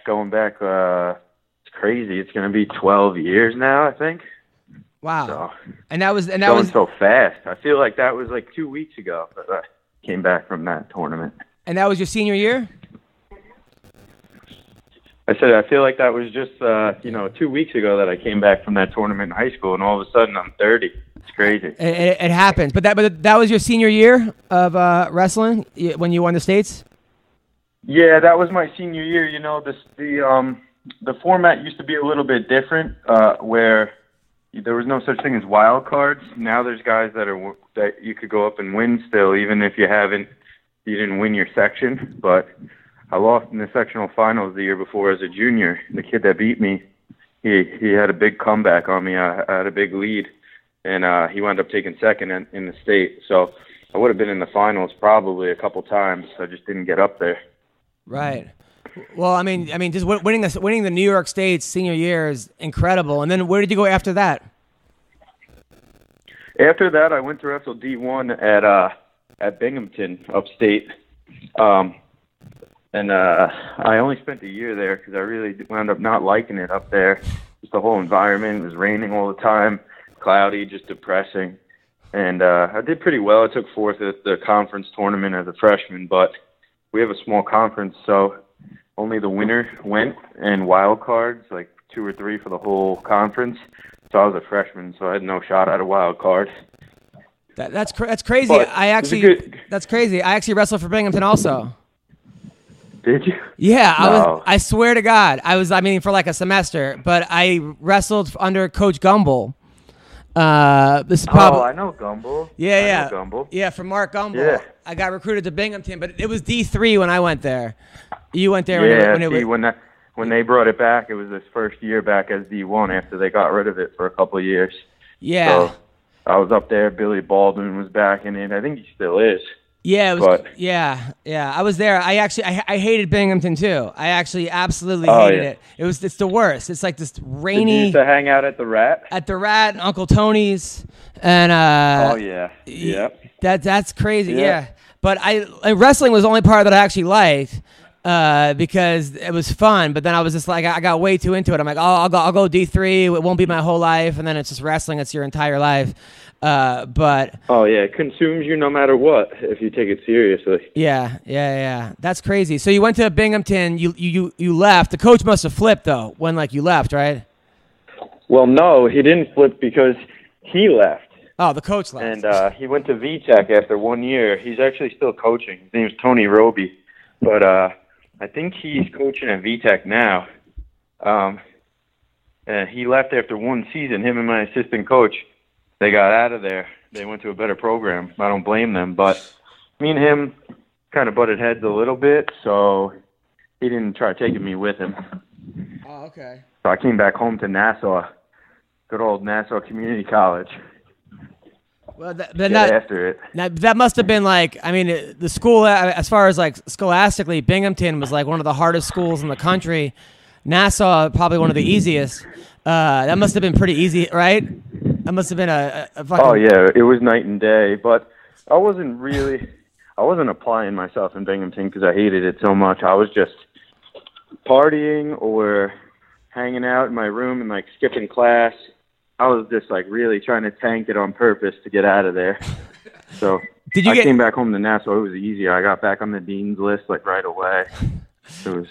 going back. It's crazy. It's going to be 12 years now, I think. Wow. So, and that was so fast. I feel like that was like 2 weeks ago that I came back from that tournament. And that was your senior year? I said I feel like that was just 2 weeks ago that I came back from that tournament in high school, and all of a sudden I'm 30. It's crazy. It happens. But that was your senior year of wrestling when you won the states? Yeah, that was my senior year. You know, the format used to be a little bit different, where there was no such thing as wild cards. Now there's guys that you could go up and win still, even if you didn't win your section. But I lost in the sectional finals the year before as a junior. The kid that beat me, he had a big comeback on me. I had a big lead, and he wound up taking second in the state. So I would have been in the finals probably a couple times. I just didn't get up there. Right. Well, I mean, just winning the New York State senior year is incredible. And then where did you go after that? After that, I went to wrestle D1 at Binghamton, upstate. And I only spent a year there because I really wound up not liking it up there. Just the whole environment. It was raining all the time, cloudy, just depressing. And I did pretty well. I took fourth at the conference tournament as a freshman, but we have a small conference, so only the winner went, and wild cards, like 2 or 3 for the whole conference. So I was a freshman, so I had no shot at a wild card. That's crazy. But that's crazy. I actually wrestled for Binghamton also. Did you? Yeah, No. I swear to God, for like a semester, but I wrestled under Coach Gumbel. This is probably, I know Gumbel. Yeah. I know Gumbel. Yeah, from Mark Gumbel. Yeah. I got recruited to Binghamton, but it was D3 when I went there. You went there when they brought it back, it was his first year back as D1 after they got rid of it for a couple of years. Yeah. So I was up there. Billy Baldwin was back in it. I think he still is. Yeah, it was. Yeah. I was there. I hated Binghamton too. I actually absolutely hated it. It's the worst. It's like this rainy. Did you used to hang out at the Rat? At the Rat and Uncle Tony's, and Yep. That's crazy. Yeah. Yeah. But wrestling was the only part that I actually liked because it was fun. But then I was just like, I got way too into it. I'm like, I'll go D3. It won't be my whole life, and then it's just wrestling. It's your entire life. But it consumes you no matter what if you take it seriously. Yeah. That's crazy. So you went to Binghamton. You left. The coach must have flipped though when you left, right? Well, no, he didn't flip because he left. Oh, the coach left. And he went to VTech after 1 year. He's actually still coaching. His name's Tony Roby, but I think he's coaching at VTech now. And he left after 1 season. Him and my assistant coach. They got out of there. They went to a better program. I don't blame them, but me and him kind of butted heads a little bit, so he didn't try taking me with him. Oh, okay. So I came back home to Nassau, good old Nassau Community College. Well, after it. That must have been the school, as far as scholastically, Binghamton was one of the hardest schools in the country. Nassau, probably one of the easiest. That must have been pretty easy, right? That must have been a fucking... Oh, yeah, it was night and day, but I wasn't applying myself in Binghamton because I hated it so much. I was just partying or hanging out in my room and skipping class. I was just really trying to tank it on purpose to get out of there. So I came back home to Nassau. It was easy. I got back on the dean's list right away. It was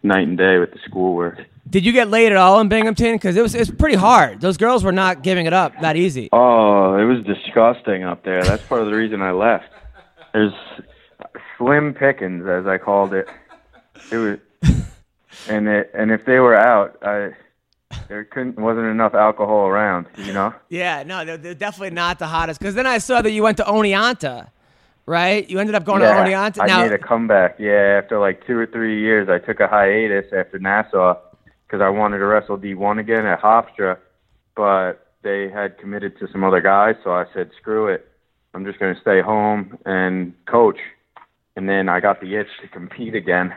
night and day with the schoolwork. Did you get laid at all in Binghamton? Because it was pretty hard. Those girls were not giving it up that easy. Oh, it was disgusting up there. That's part of the reason I left. There's slim pickings, as I called it. It was, and if they were out, there wasn't enough alcohol around, you know? Yeah, no, they're definitely not the hottest. Because then I saw that you went to Oneonta, right? You ended up going to Oneonta. I made a comeback. Yeah, after 2 or 3 years, I took a hiatus after Nassau because I wanted to wrestle D1 again at Hofstra, but they had committed to some other guys, so I said, screw it. I'm just going to stay home and coach. And then I got the itch to compete again.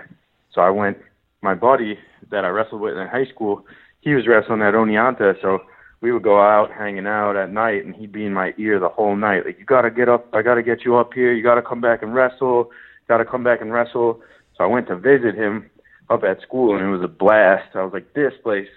So I went, my buddy that I wrestled with in high school, he was wrestling at Oneonta, so we would go out hanging out at night, and he'd be in my ear the whole night. You got to get up. I got to get you up here. You got to come back and wrestle. So I went to visit him up at school, and it was a blast. I was like, this place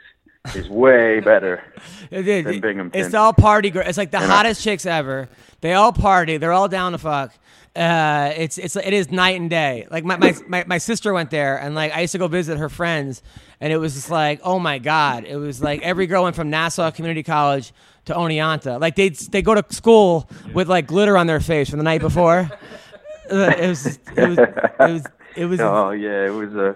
is way better than Binghamton. It's all party. It's like the hottest chicks ever. They all party. They're all down to fuck. It is night and day. My sister went there, and I used to go visit her friends, and it was just oh my God. It was every girl went from Nassau Community College to Oneonta. They go to school with glitter on their face from the night before. It was. Oh yeah, it was a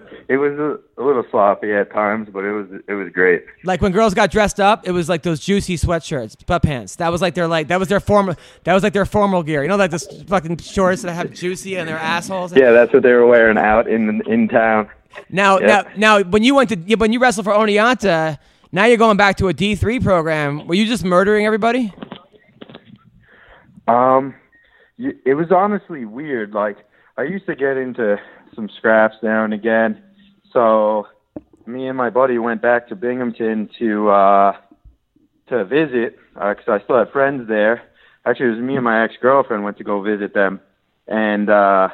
little sloppy at times, but it was great. When girls got dressed up, it was those juicy sweatshirts, butt pants. That was their formal gear. You know, this fucking shorts that have juicy and their assholes. Yeah, that's what they were wearing out in town. Now, when you wrestled for Oneonta, now you're going back to a D3 program. Were you just murdering everybody? It was honestly weird. Like, I used to get into some scraps now and again. So me and my buddy went back to Binghamton to visit because I still had friends there. Actually, it was me and my ex-girlfriend went to go visit them, and I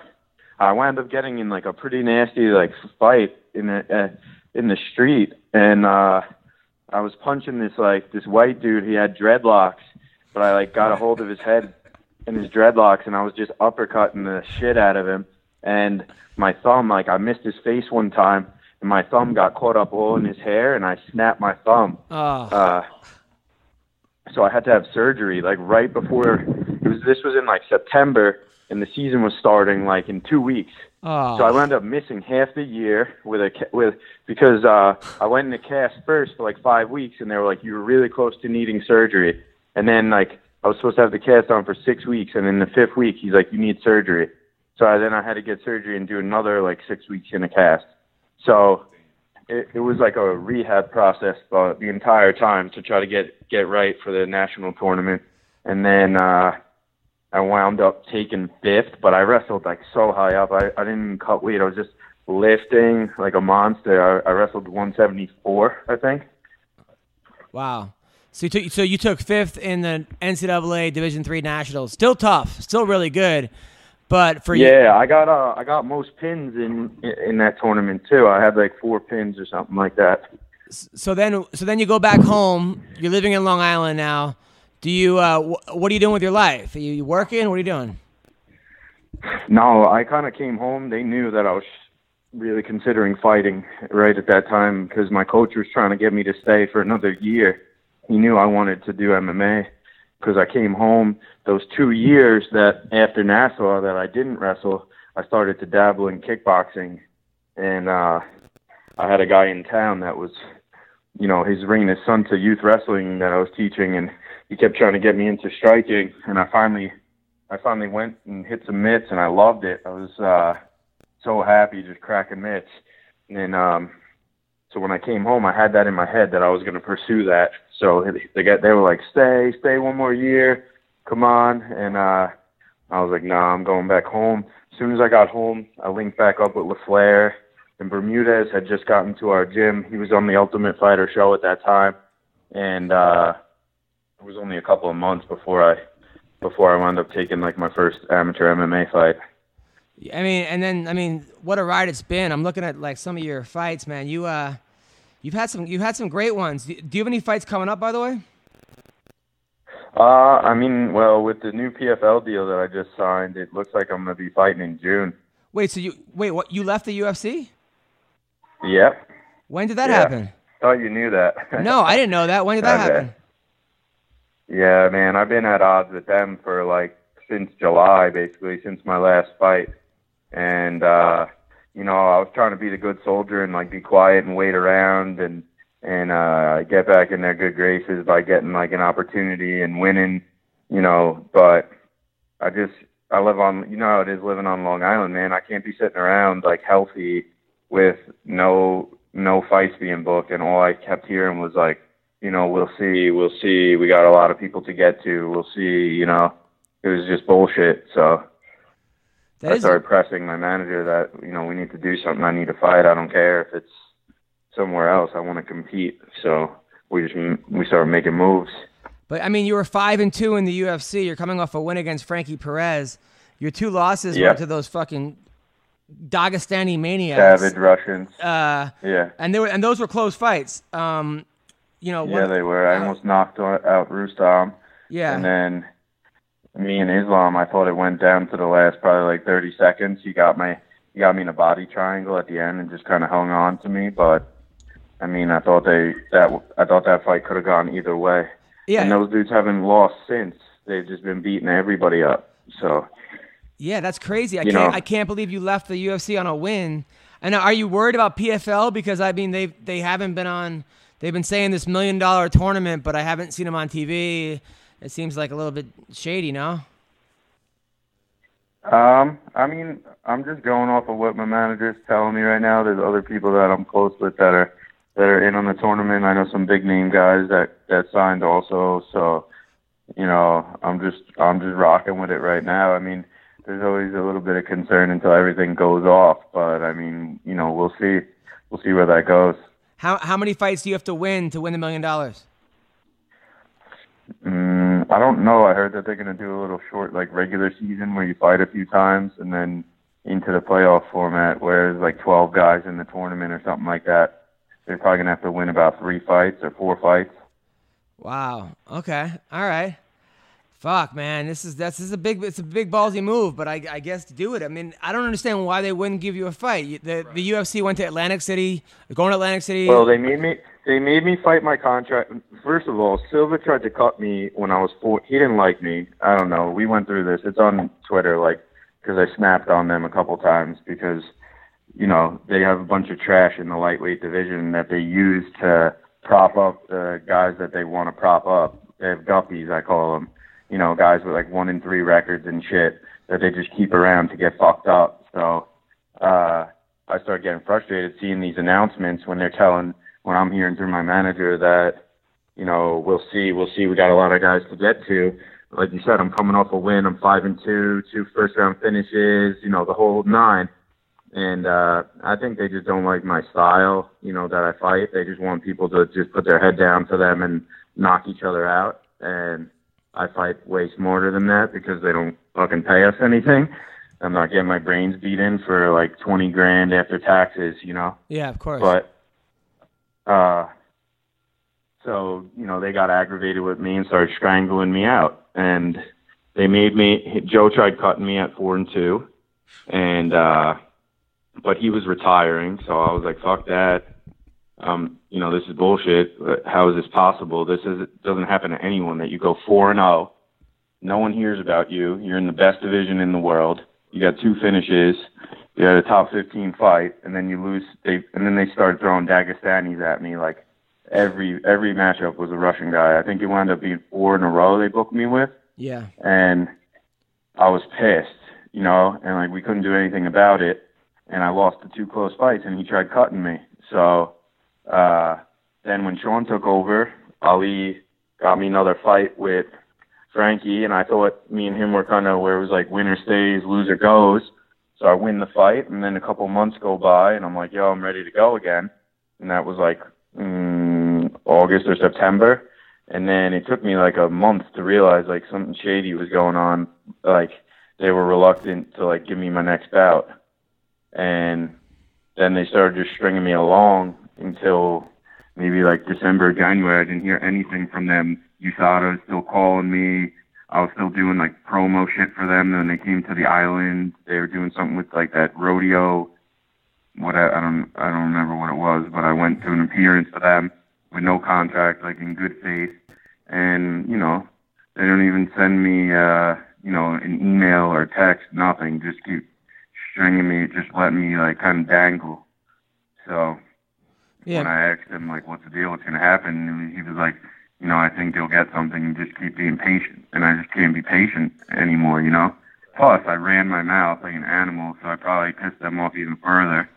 wound up getting in like a pretty nasty like fight in the street, and I was punching this white dude. He had dreadlocks, but I like got a hold of his head and his dreadlocks, and I was just uppercutting the shit out of him. And my thumb, like I missed his face one time, and my thumb got caught up all in his hair, and I snapped my thumb. Oh. So I had to have surgery like right before this was in like September, and the season was starting like in 2 weeks. Oh. So I wound up missing half the year because I went in the cast first for like 5 weeks, and they were like, you were really close to needing surgery. And then like I was supposed to have the cast on for 6 weeks, and in the 5th week he's like, you need surgery. So then I had to get surgery and do another like 6 weeks in a cast. So it was like a rehab process the entire time to try to get right for the national tournament. And then I wound up taking 5th, but I wrestled like so high up. I didn't even cut weight. I was just lifting like a monster. I wrestled 174, I think. Wow. So you took 5th in the NCAA Division III Nationals. Still tough. Still really good. But for yeah, I got most pins in that tournament too. I had like 4 pins or something like that. So then you go back home. You're living in Long Island now. Do you what are you doing with your life? Are you working? What are you doing? No, I kind of came home. They knew that I was really considering fighting right at that time because my coach was trying to get me to stay for another year. He knew I wanted to do MMA. Because I came home those 2 years that after Nassau that I didn't wrestle, I started to dabble in kickboxing, and I had a guy in town that was, he's bringing his son to youth wrestling that I was teaching, and he kept trying to get me into striking, and I finally went and hit some mitts, and I loved it. I was so happy just cracking mitts, and then so when I came home, I had that in my head that I was going to pursue that. So they were like, stay one more year, come on. And I was like, nah, I'm going back home. As soon as I got home, I linked back up with LaFleur, and Bermudez had just gotten to our gym. He was on the Ultimate Fighter show at that time, and it was only a couple of months before I wound up taking like my first amateur MMA fight. I mean, what a ride it's been. I'm looking at like some of your fights, man. You've had some great ones. Do you have any fights coming up, by the way? Well, with the new PFL deal that I just signed, it looks like I'm going to be fighting in June. What? You left the UFC? Yep. When did that happen? Thought you knew that. No, I didn't know that. When did that happen? Yeah, man, I've been at odds with them for like since July, basically, since my last fight. And, I was trying to be the good soldier and like be quiet and wait around and get back in their good graces by getting like an opportunity and winning, but I live on, how it is living on Long Island, man. I can't be sitting around like healthy with no fights being booked. And all I kept hearing was like, we'll see. We got a lot of people to get to. We'll see, it was just bullshit. So I started pressing my manager that, we need to do something. I need to fight. I don't care if it's somewhere else. I want to compete. So we started making moves. But I mean, you were 5-2 in the UFC. You're coming off a win against Frankie Perez. Your 2 losses were to those fucking Dagestani maniacs, savage Russians. And those were close fights. They were. I almost knocked out Rustam. Yeah. And then me and Islam, I thought it went down to the last probably like 30 seconds. He got me in a body triangle at the end and just kind of hung on to me. But I thought that fight could have gone either way. Yeah. And those dudes haven't lost since. They've just been beating everybody up. So. Yeah, that's crazy. I can't believe you left the UFC on a win. And are you worried about PFL? Because they haven't been on. They've been saying this $1 million tournament, but I haven't seen them on TV. It seems like a little bit shady, no? I'm just going off of what my manager's telling me right now. There's other people that I'm close with that are in on the tournament. I know some big name guys that signed also. So, I'm just rocking with it right now. I mean, there's always a little bit of concern until everything goes off, but I mean, we'll see. We'll see where that goes. How many fights do you have to win the $1 million? I don't know. I heard that they're going to do a little short, like, regular season where you fight a few times and then into the playoff format where there's like 12 guys in the tournament or something like that. They're probably going to have to win about 3 fights or 4 fights. Wow. Okay. All right. Fuck, man. This is a big ballsy move, but I guess to do it. I mean, I don't understand why they wouldn't give you a fight. The UFC went to Atlantic City, going to Atlantic City. Well, they made me fight my contract. First of all, Silva tried to cut me when I was 4. He didn't like me. I don't know. We went through this. It's on Twitter, like, because I snapped on them a couple times because, they have a bunch of trash in the lightweight division that they use to prop up the guys that they want to prop up. They have guppies, I call them. Guys with like 1-3 records and shit that they just keep around to get fucked up. So I started getting frustrated seeing these announcements when I'm hearing through my manager that, we'll see, we got a lot of guys to get to. Like you said, I'm coming off a win. I'm 5-2, 2 first-round finishes, the whole 9. And I think they just don't like my style, that I fight. They just want people to just put their head down for them and knock each other out. And I fight way smarter than that because they don't fucking pay us anything. I'm not getting my brains beat in for like $20,000 after taxes, Yeah, of course. But, so, they got aggravated with me and started strangling me out. And Joe tried cutting me at 4-2. And, but he was retiring. So I was like, fuck that. This is bullshit. How is this possible? Doesn't happen to anyone that you go 4-0. No one hears about you. You're in the best division in the world. You got 2 finishes. You had a top 15 fight, and then you lose. And then they started throwing Dagestanis at me. Like every matchup was a Russian guy. I think it wound up being 4 in a row they booked me with. Yeah. And I was pissed, and like we couldn't do anything about it. And I lost the 2 close fights, and he tried cutting me. So then when Sean took over, Ali got me another fight with Frankie, and I thought me and him were kind of where it was like winner stays, loser goes. So I win the fight, and then a couple months go by, and I'm like, yo, I'm ready to go again. And that was like August or September. And then it took me like a month to realize like something shady was going on. Like they were reluctant to like give me my next bout. And then they started just stringing me along until maybe like December, January. I didn't hear anything from them. USADA was still calling me. I was still doing like promo shit for them. Then they came to the island. They were doing something with like that rodeo. I don't remember what it was, but I went to an appearance for them with no contract, like in good faith. And they don't even send me an email or text, nothing. Just keep stringing me, just letting me like kind of dangle. So when I asked him like, what's the deal, what's going to happen, he was like, I think you'll get something, just keep being patient. And I just can't be patient anymore, Plus, I ran my mouth like an animal, so I probably pissed them off even further.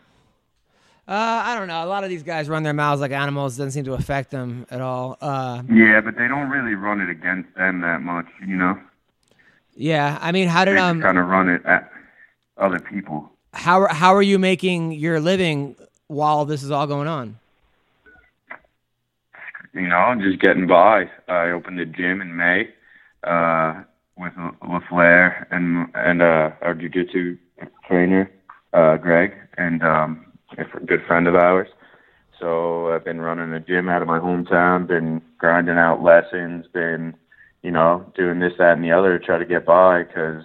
I don't know. A lot of these guys run their mouths like animals. It doesn't seem to affect them at all. Yeah, but they don't really run it against them that much, Yeah, I mean, how did they just kind of run it at other people. How are you making your living while this is all going on? Just getting by. I opened a gym in May with LaFleur and our jiu-jitsu trainer, Greg, and a good friend of ours. So I've been running a gym out of my hometown, been grinding out lessons, been, doing this, that, and the other to try to get by because,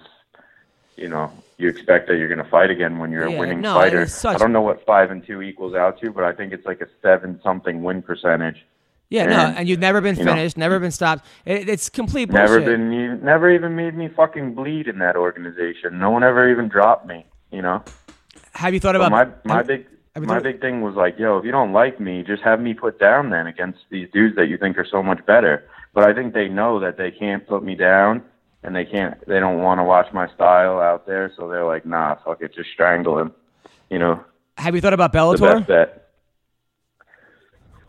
you expect that you're going to fight again when you're a winning fighter. I don't know what 5-2 equals out to, but I think it's like a 7-something win percentage. Yeah, and you've never been finished, never been stopped. It's complete bullshit. Never even made me fucking bleed in that organization. No one ever even dropped me, Have you thought about my big thing was like, yo, if you don't like me, just have me put down then against these dudes that you think are so much better. But I think they know that they can't put me down, and they don't want to watch my style out there, so they're like, nah, fuck it, just strangle him. Have you thought about Bellator? The best bet.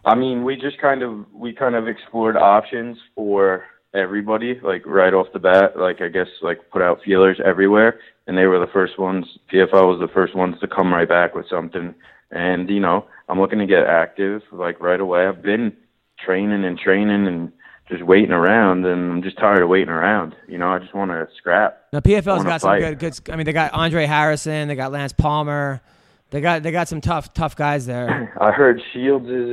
I mean, we kind of explored options for everybody, like right off the bat, like I guess like put out feelers everywhere, and they were the first ones. PFL was the first ones to come right back with something, and you know, I'm looking to get active like right away. I've been training and just waiting around, and I'm just tired of waiting around. You know, I just want to scrap. Now PFL's got some good. I mean, they got Andre Harrison, they got Lance Palmer, they got some tough guys there. I heard Shields is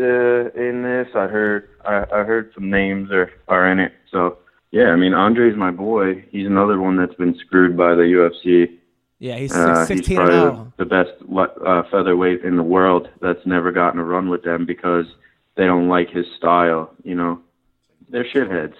in this. I heard some names are in it. So yeah, I mean, Andre's my boy. He's another one that's been screwed by the UFC. Yeah, he's 16-0. He's probably the best featherweight in the world that's never gotten a run with them because they don't like his style. You know, they're shitheads.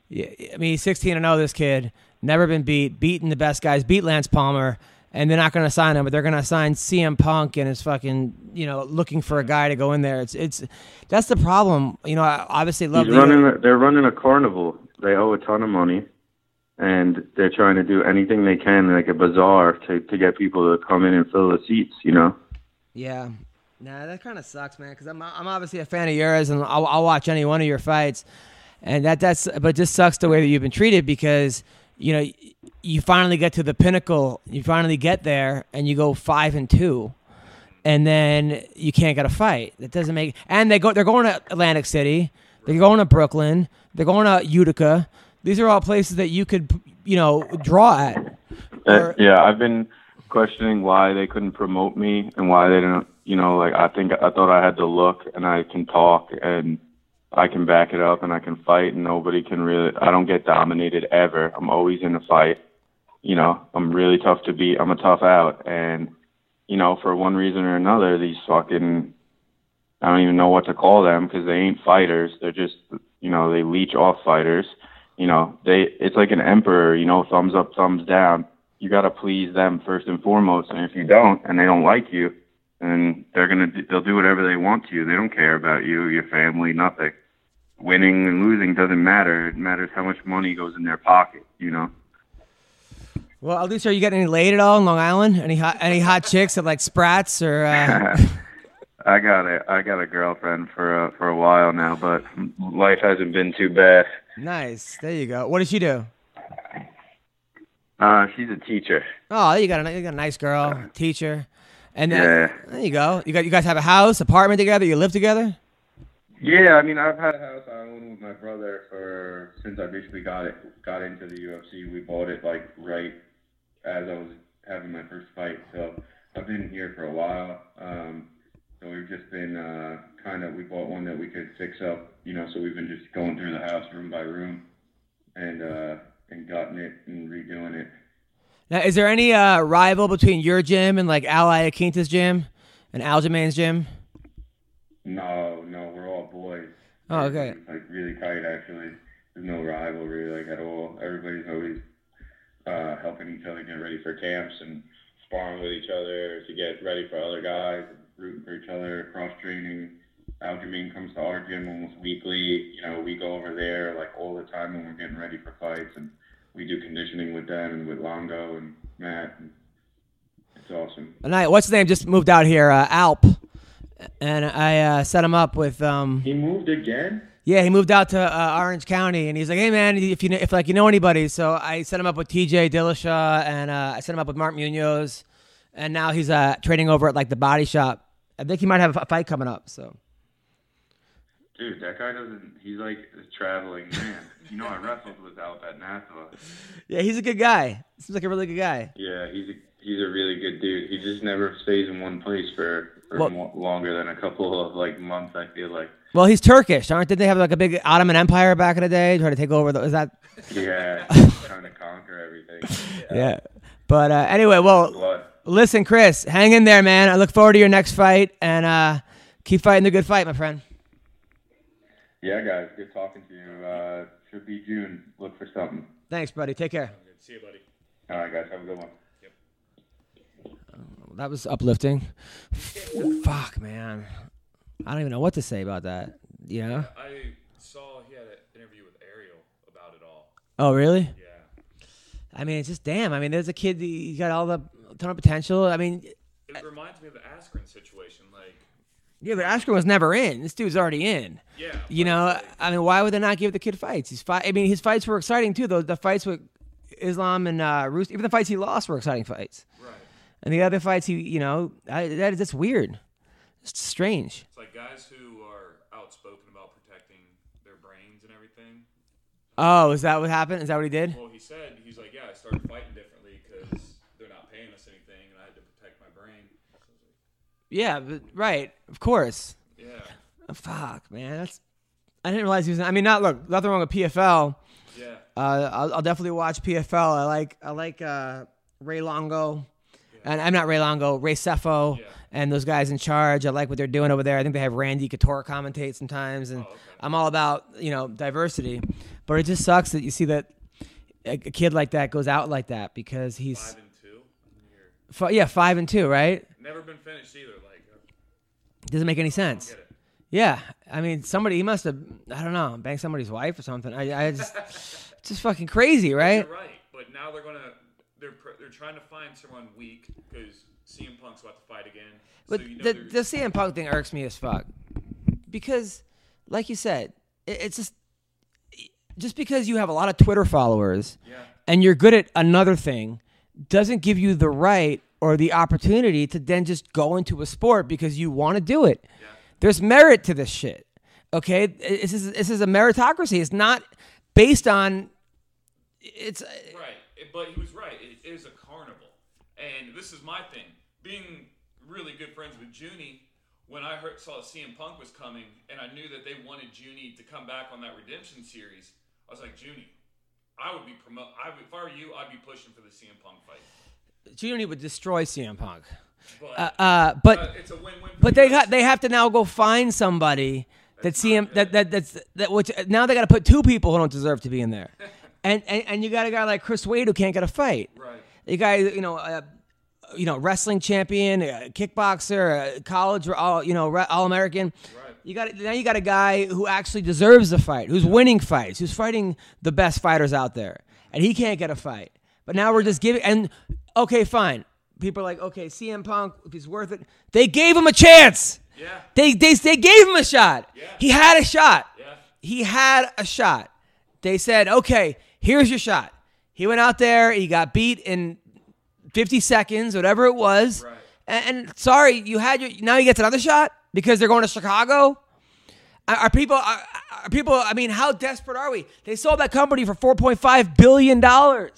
Yeah, I mean, he's 16-0. This kid, never been beaten the best guys, beat Lance Palmer, and they're not going to sign him, but they're going to sign CM Punk and is fucking, you know, looking for a guy to go in there. It's that's the problem. You know, I obviously love. They're running a carnival. They owe a ton of money, and they're trying to do anything they can, like a bazaar, to get people to come in and fill the seats. You know. Yeah. Nah, that kind of sucks, man. Because I'm obviously a fan of yours, and I'll watch any one of your fights. And but it just sucks the way that you've been treated because, you know, you finally get to the pinnacle, you finally get there, and you go 5-2, and then you can't get a fight. That doesn't make. And they're going to Atlantic City, they're going to Brooklyn, they're going to Utica. These are all places that you could, you know, draw at. Yeah, I've been questioning why they couldn't promote me and why they didn't. You know, like I thought I had the look and I can talk and I can back it up and I can fight and nobody can really. I don't get dominated ever. I'm always in a fight. You know, I'm really tough to beat. I'm a tough out. And, you know, for one reason or another, these fucking, I don't even know what to call them because they ain't fighters. They're just, you know, they leech off fighters. You know, it's like an emperor, you know, thumbs up, thumbs down. You got to please them first and foremost. And if you don't, and they don't like you, and they'll do whatever they want to you. They don't care about you, your family, nothing. Winning and losing doesn't matter. It matters how much money goes in their pocket, you know. Well, at least are you getting any laid at all in Long Island? Any hot chicks at like Sprats or? I got a girlfriend for a while now, but life hasn't been too bad. Nice. There you go. What does she do? She's a teacher. Oh, you got a nice girl, teacher. And then, yeah. There you go. You guys have a house, apartment together. You live together. Yeah, I mean, I've had a house I own with my brother since I basically got into the UFC. We bought it like right as I was having my first fight, so I've been here for a while. So we've just been we bought one that we could fix up, you know. So we've been just going through the house room by room, and gutting it and redoing it. Now, is there any rival between your gym and like Al Iaquinta's gym and Aljamain's gym? No, we're all boys. Oh, okay. Like really tight, actually. There's no rivalry like at all. Everybody's always helping each other get ready for camps and sparring with each other to get ready for other guys, rooting for each other, cross training. Aljamain comes to our gym almost weekly. You know, we go over there like all the time when we're getting ready for fights, and we do conditioning with them and with Longo and Matt. And it's awesome. And what's his name? Just moved out here, Alp, and I set him up with. He moved again. Yeah, he moved out to Orange County, and he's like, "Hey man, if you know anybody," so I set him up with TJ Dillashaw, and I set him up with Mark Munoz, and now he's training over at like the Body Shop. I think he might have a fight coming up. So. Dude, that guy he's like a traveling man. You know, I wrestled with Alp at Nassau. Yeah, he's a good guy. Seems like a really good guy. Yeah, he's a really good dude. He just never stays in one place for longer than a couple of like months, I feel like. Well, he's Turkish, aren't they? Did they have like a big Ottoman Empire back in the day? Try to take over is that? Yeah, trying to conquer everything. Yeah. But anyway, well, listen, Chris, hang in there, man. I look forward to your next fight, and keep fighting the good fight, my friend. Yeah, guys, good talking to you. Should be June. Look for something. Thanks, buddy. Take care. See you, buddy. All right, guys, have a good one. Yep. That was uplifting. Fuck, man. I don't even know what to say about that. You know? I saw he had an interview with Ariel about it all. Oh, really? Yeah. I mean, it's just damn. I mean, there's a kid. He got all the ton of potential. I mean, it reminds me of the Askren situation. Like, Yeah, but Askren was never in. This dude's already in. Yeah. You know, I mean, why would they not give the kid fights? I mean, his fights were exciting too. The fights with Islam and Roos, even the fights he lost were exciting fights. Right. And the other fights, that's weird. It's strange. It's like guys who are outspoken about protecting their brains and everything. Oh, is that what happened? Is that what he did? Well, he's like, yeah, I started fighting differently because they're not paying us anything, and I had to protect my brain. So yeah, but, right, of course. Yeah. Oh, fuck, man, I didn't realize he was. I mean, nothing wrong with PFL. Yeah. I'll definitely watch PFL. I like Ray Longo, and I'm not Ray Longo, Ray Cepho, and those guys in charge. I like what they're doing over there. I think they have Randy Couture commentate sometimes, and I'm all about diversity. But it just sucks that you see that a kid like that goes out like that because he's 5-2. 5-2, right? Never been finished either. Like, doesn't make any sense. Get it. Yeah, I mean, he must have, I don't know, banged somebody's wife or something. I just, it's just fucking crazy, right? You're right, but now they're trying to find someone weak because CM Punk's about to fight again. But so the CM Punk thing irks me as fuck because, like you said, it's just because you have a lot of Twitter followers and you're good at another thing doesn't give you the right or the opportunity to then just go into a sport because you want to do it. Yeah. There's merit to this shit. Okay, this is a meritocracy. It's not based on. It's right, but he was right. It is a carnival, and this is my thing. Being really good friends with Junie, when I saw CM Punk was coming, and I knew that they wanted Junie to come back on that Redemption series, I was like, Junie, I would be if I were you, I'd be pushing for the CM Punk fight. Junie would destroy CM Punk. But it's a win-win. But they have to now go find somebody that's which now they got to put two people who don't deserve to be in there, and you got a guy like Chris Wade who can't get a fight. Right. You guy wrestling champion, a kickboxer, a college All-American. Right. You got a guy who actually deserves the fight, who's winning fights, who's fighting the best fighters out there, and he can't get a fight. But now we're just giving and okay, fine. People are like, okay, CM Punk, if he's worth it. They gave him a chance. Yeah. They gave him a shot. Yeah. He had a shot. Yeah. He had a shot. They said, okay, here's your shot. He went out there. He got beat in 50 seconds, whatever it was. Right. And sorry, now he gets another shot because they're going to Chicago. Are people? I mean, how desperate are we? They sold that company for $4.5 billion. Right.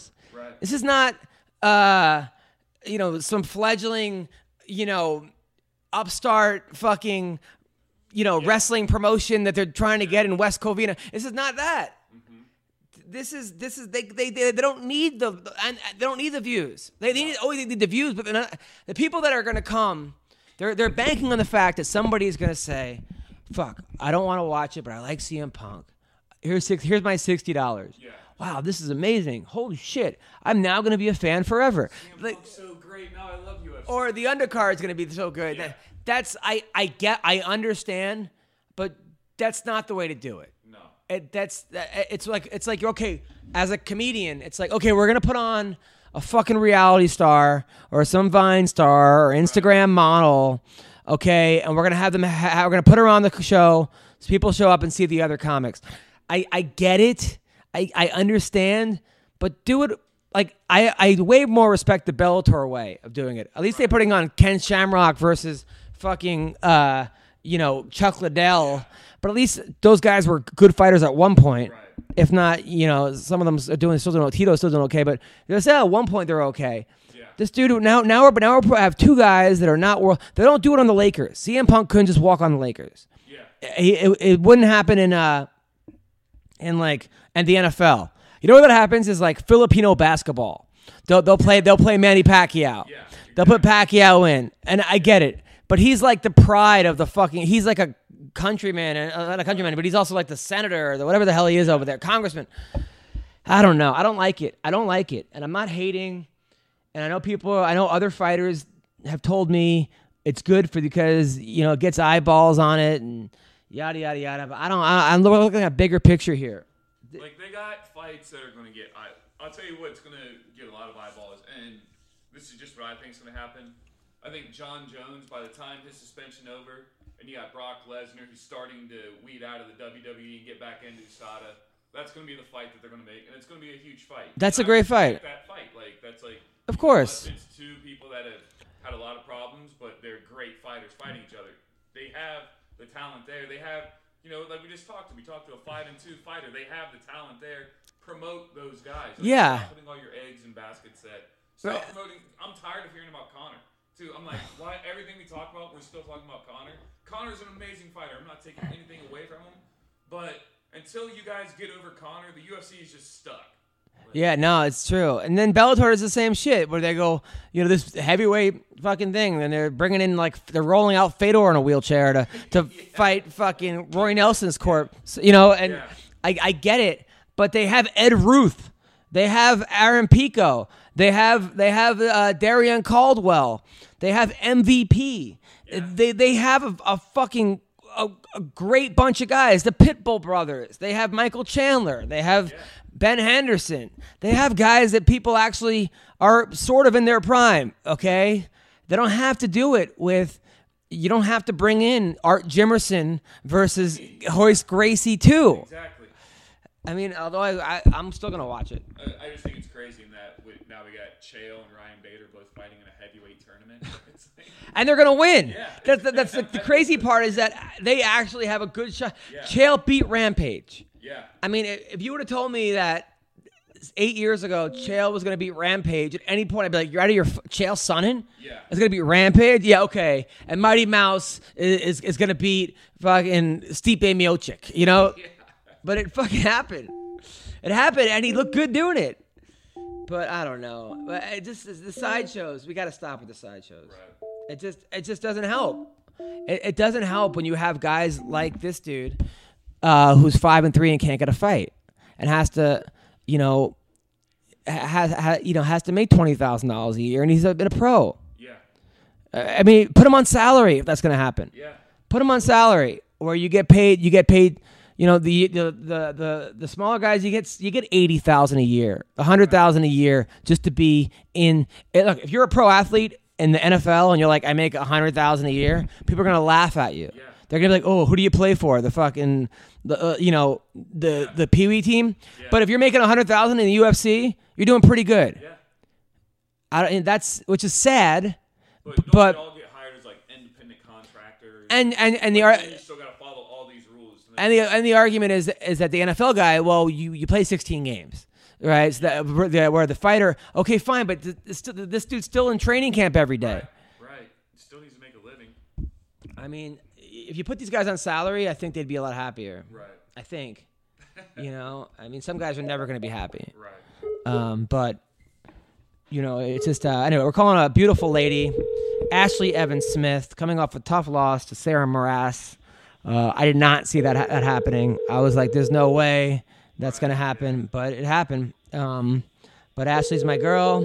This is not. Some fledgling, upstart fucking, wrestling promotion that they're trying to get in West Covina. This is not that. Mm-hmm. This is they don't need they don't need the views. They need the views, but they're not, the people that are going to come, they're banking on the fact that somebody is going to say, "Fuck, I don't want to watch it, but I like CM Punk. Here's my $60." Yeah. Wow, this is amazing. Holy shit. I'm now going to be a fan forever. CM Punk's so great. Now I love UFC. Or the undercard's going to be so good. Yeah. I understand, but that's not the way to do it. No. It's like okay, as a comedian, it's like, okay, we're going to put on a fucking reality star or some Vine star or Instagram model, okay, and we're going to have them we're going to put her on the show so people show up and see the other comics. I get it. I understand, but do it like I way more respect the Bellator way of doing it. At least they're putting on Ken Shamrock versus fucking Chuck Liddell. But at least those guys were good fighters at one point. Right. If not, some of them are still doing Tito's still doing okay, but they say at one point they're okay. Yeah. This dude now we have two guys that are not world. They don't do it on the Lakers. CM Punk couldn't just walk on the Lakers. Yeah. It wouldn't happen in the NFL. You know what happens is like Filipino basketball. They'll play Manny Pacquiao. Yeah, they'll put Pacquiao in, and I get it. But he's like the pride of the fucking. He's like a countryman, not a countryman, but he's also like the senator or whatever the hell he is over there, congressman. I don't know. I don't like it, and I'm not hating. And I know other fighters have told me it's good because it gets eyeballs on it and yada yada yada. But I'm looking at a bigger picture here. Like, they got fights that are going to get... I'll tell you what's going to get a lot of eyeballs, and this is just what I think is going to happen. I think John Jones, by the time his suspension over, and you got Brock Lesnar who's starting to weed out of the WWE and get back into USADA. That's going to be the fight that they're going to make, and it's going to be a huge fight. That's a great fight. That fight, that's like. Of course. It's two people that have had a lot of problems, but they're great fighters fighting each other. They have the talent there. They have, like we just talked to. We talked to a 5-2 fighter. They have the talent there. Promote those guys. Stop putting all your eggs in baskets. Stop promoting. I'm tired of hearing about Conor. Too. I'm like, why everything we talk about, we're still talking about Conor. Conor's an amazing fighter. I'm not taking anything away from him, but until you guys get over Conor, the UFC is just stuck. Yeah, no, it's true. And then Bellator is the same shit, where they go, this heavyweight fucking thing, and they're bringing in, they're rolling out Fedor in a wheelchair to fight fucking Roy Nelson's corpse, and I get it, but they have Ed Ruth, they have Aaron Pico, they have Darian Caldwell, they have MVP, they have a fucking a great bunch of guys, the Pitbull brothers, they have Michael Chandler, they have Ben Henderson. They have guys that people actually are sort of in their prime, okay? They don't have to do it with, you don't have to bring in Art Jimerson versus Hoist Gracie too. Exactly. I mean, although I'm still going to watch it. I just think it's crazy in that now we got Chael and Ryan Bader both fighting in a heavyweight tournament. And they're going to win. Yeah. That's the crazy part is that they actually have a good shot. Yeah. Chael beat Rampage. Yeah. I mean, if you would have told me that 8 years ago Chael was going to beat Rampage at any point, I'd be like, you're out of your Chael Sonnen? Yeah. It's going to beat Rampage? Yeah, okay. And Mighty Mouse is going to beat fucking Stipe Miocic, Yeah. But it fucking happened. It happened, and he looked good doing it. But I don't know. But the sideshows, we got to stop with the sideshows. Right. It just doesn't help. It doesn't help when you have guys like this dude who's 5-3 and can't get a fight and has to, has to make $20,000 a year, and he's been a pro. Yeah. I mean, put him on salary if that's going to happen. Yeah. Put him on salary where you get paid. The smaller guys you get $80,000 a year, $100,000 a year just to be in. Look, if you're a pro athlete in the NFL and you're like, I make $100,000 a year, people are gonna laugh at you. Yeah. They're gonna be like, oh, who do you play for? The fucking the Pee Wee team. Yeah. But if you're making $100,000 in the UFC, you're doing pretty good. Yeah. And that's which is sad. But don't they all get hired as independent contractors? And you still gotta follow all these rules. And the argument is that the NFL guy, well, you play 16 games. Right, so where the fighter, okay, fine, but this dude's still in training camp every day. Right. Still needs to make a living. I mean, if you put these guys on salary, I think they'd be a lot happier. Right. I think. I mean, some guys are never going to be happy. Right. But it's just anyway. We're calling a beautiful lady, Ashlee Evans Smith, coming off a tough loss to Sarah Morass. I did not see that happening. I was like, there's no way that's going to happen, but it happened. But Ashlee's my girl.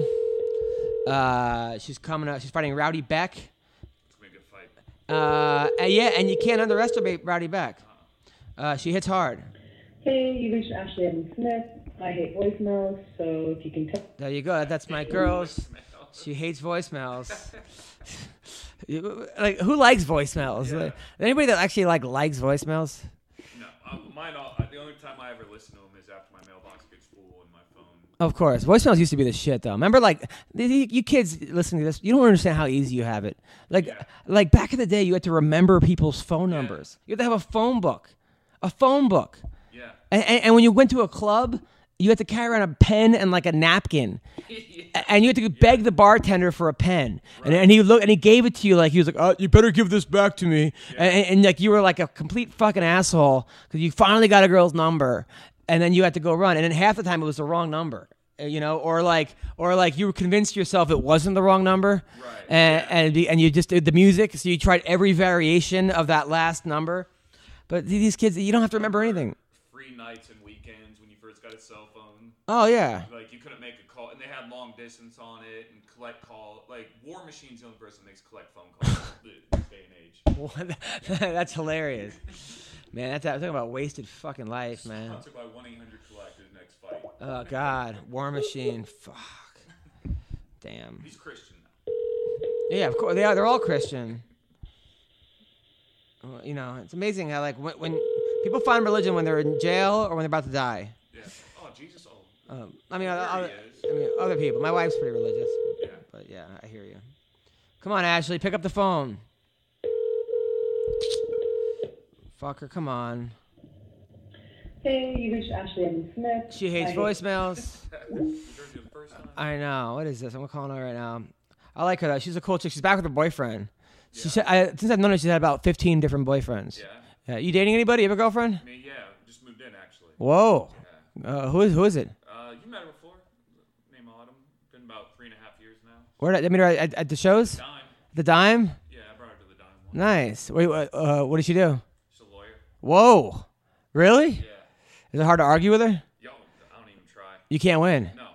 She's coming up. She's fighting Rowdy Beck. It's going to be a good fight. And you can't underestimate Rowdy Beck. She hits hard. Hey, you reached Ashlee Evans Smith. I hate voicemails, so if you can tell. There you go. That's my girls. She hates voicemails. Like, who likes voicemails? Yeah. Anybody that actually likes voicemails? No, mine. The only time I ever listen to them is after my mailbox gets full and my phone. Of course, voicemails used to be the shit, though. Remember, you kids listening to this, you don't understand how easy you have it. Like back in the day, you had to remember people's phone numbers. You had to have a phone book. Yeah. And when you went to a club, you had to carry around a pen and a napkin, and you had to beg the bartender for a pen. Right. And he gave it to you he was like, "Oh, you better give this back to me." Yeah. And you were like a complete fucking asshole because you finally got a girl's number, and then you had to go run. And then half the time it was the wrong number, or you convinced yourself it wasn't the wrong number, right. And you just did the music, so you tried every variation of that last number. But these kids, you don't have to remember anything. Free nights and weekends when you first got a cell phone. Oh, yeah. You couldn't make a call, and they had long distance on it and collect call. War Machine's the only person that makes collect phone calls this day and age. That's hilarious. Man, I'm talking about wasted fucking life, man. Sponsored by 1-800-COLLECT is next fight. Oh, God. War Machine. Fuck. Damn. He's Christian now. Yeah, of course. They're all Christian. You know, it's amazing how like when people find religion when they're in jail or when they're about to die. Yeah. Oh, Jesus. I mean, other people. My wife's pretty religious. Yeah. But yeah, I hear you. Come on, Ashlee, pick up the phone. Fucker, come on. Hey, you reached Ashlee and Smith. She hates voicemails. You heard you the first time? I know. What is this? I'm calling her right now. I like her though. She's a cool chick. She's back with her boyfriend. She said, since I've known her, she's had about 15 different boyfriends. Yeah. You dating anybody? You have a girlfriend? I mean, yeah. Just moved in, actually. Whoa. Yeah. Who is it? You met her before. Name Autumn. Been about 3.5 years now. Where did I meet her at the shows? Dime. The Dime? Yeah, I brought her to the Dime once. Nice. Wait, what did she do? She's a lawyer. Whoa. Really? Yeah. Is it hard to argue with her? Yo, I don't even try. You can't win. No.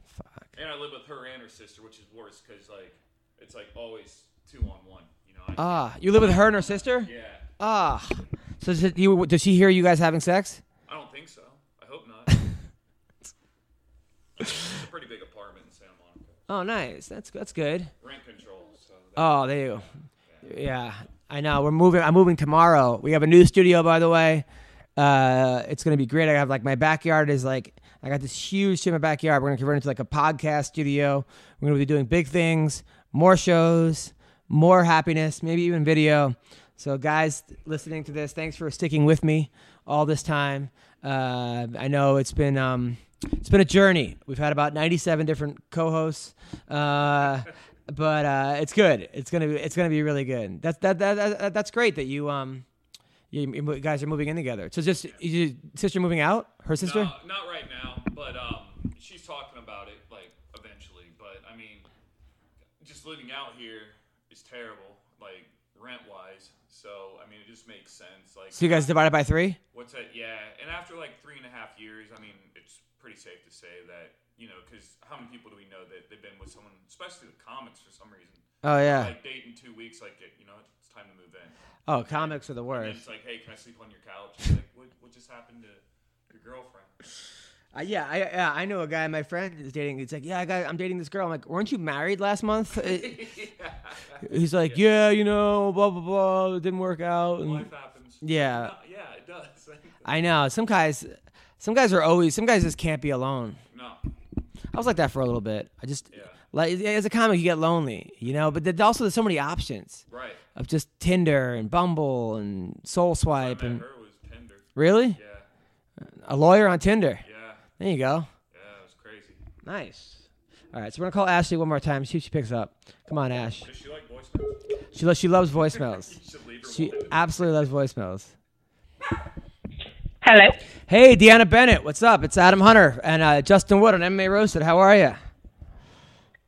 Fuck. And I live with her and her sister, which is worse because like it's like always 2-on-1. You know. You live with her and her sister? Yeah. So does she hear you guys having sex? I don't think so. I hope not. It's a pretty big apartment in Santa Monica. Oh, nice. That's good. Rent control. So There you go. Yeah, I know. I'm moving tomorrow. We have a new studio, by the way. It's gonna be great. I have like my backyard is like I got this huge in my backyard. We're gonna convert it into like a podcast studio. We're gonna be doing big things, more shows, more happiness, maybe even video. So guys listening to this, thanks for sticking with me all this time. I know it's been a journey. We've had about 97 different co-hosts, but it's good. It's gonna be really good. That's great that you guys are moving in together. So just your sister moving out? Her sister? No, not right now, but she's talking about it like eventually. But I mean, just living out here is terrible, like rent wise. So I mean, it just makes sense. Like, so you guys divided by 3? What's that? Yeah, and after like 3.5 years, I mean, it's pretty safe to say that because how many people do we know that they've been with someone, especially the comics, for some reason? Oh yeah. Like dating 2 weeks, like it's time to move in. Oh, comics are the And worst. it's like, hey, can I sleep on your couch? It's like, what just happened to your girlfriend? I know a guy. My friend is dating. He's like, I'm dating this girl. I'm like, weren't you married last month? He's like, blah blah blah. It didn't work out. And Life happens. yeah, No, yeah, it does. I know. Some guys just can't be alone. No. I was like that for a little bit. Like as a comic, you get lonely, but there's so many options. Right. Of just Tinder and Bumble and Soul Swipe I met and her was Tinder. really Yeah. a lawyer on Tinder. Yeah. There you go. Yeah, it was crazy. Nice. All right, so we're gonna call Ashlee one more time. See if she picks up. Come on, Ash. Does she like voicemails? She loves voicemails. You should leave her She one. absolutely loves voicemails. Hello. Hey, Deanna Bennett, what's up? It's Adam Hunter and Justin Wood on MMA Roasted. How are you?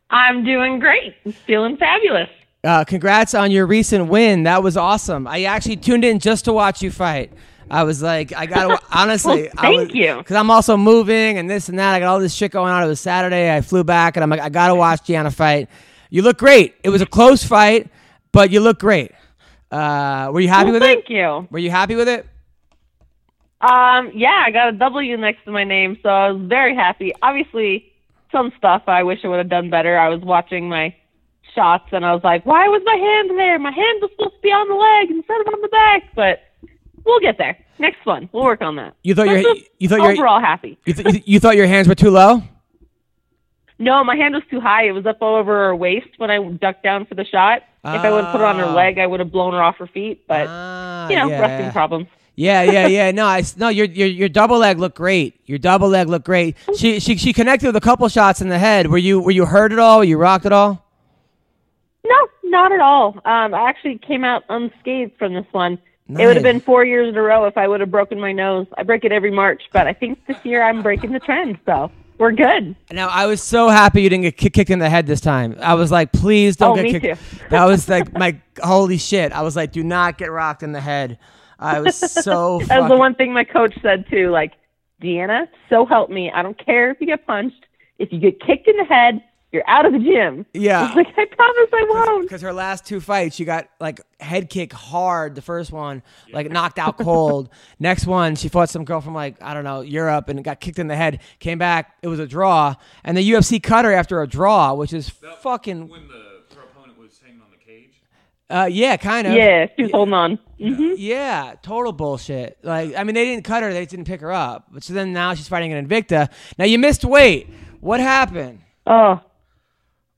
I'm doing great. Feeling fabulous. Congrats on your recent win. That was awesome. I actually tuned in just to watch you fight. I was like, I gotta honestly. Well, thank you. Because I'm also moving and this and that. I got all this shit going on. It was Saturday. I flew back and I'm like, I gotta watch Deanna fight. You look great. It was a close fight, but you look great. Were you happy with it? Thank you. Were you happy with it? Yeah, I got a W next to my name, so I was very happy. Obviously, some stuff I wish I would have done better. I was watching my shots and I was like, why was my hand there? My hand was supposed to be on the leg instead of on the back, but we'll get there. Next one. We'll work on that. You thought overall happy. You thought your hands were too low? No, my hand was too high. It was up over her waist when I ducked down for the shot. If I would have put it on her leg, I would have blown her off her feet, but wrestling problems. Yeah. No, your double leg looked great. Your double leg looked great. She connected with a couple shots in the head. Were you hurt at all? Were you rocked at all? No, not at all. I actually came out unscathed from this one. Nice. It would have been 4 years in a row if I would have broken my nose. I break it every March, but I think this year I'm breaking the trend, so we're good. Now, I was so happy you didn't get kicked in the head this time. I was like, please don't get kicked. Me too. That was like my holy shit. I was like, do not get rocked in the head. I was so That was the one thing my coach said too, like, Deanna, so help me. I don't care if you get punched. If you get kicked in the head, you're out of the gym. Yeah. I was like, I promise I won't. Because her last 2 fights, she got like head kick hard. The first one, like knocked out cold. Next one, she fought some girl from like, I don't know, Europe and got kicked in the head. Came back, it was a draw. And the UFC cut her after a draw, which is fucking... When her opponent was hanging on the cage? Yeah, kind of. Yeah, she was holding on. Mm-hmm. Yeah, total bullshit. Like, I mean, they didn't cut her; they just didn't pick her up. But so then now she's fighting an Invicta. Now you missed weight. What happened? Oh,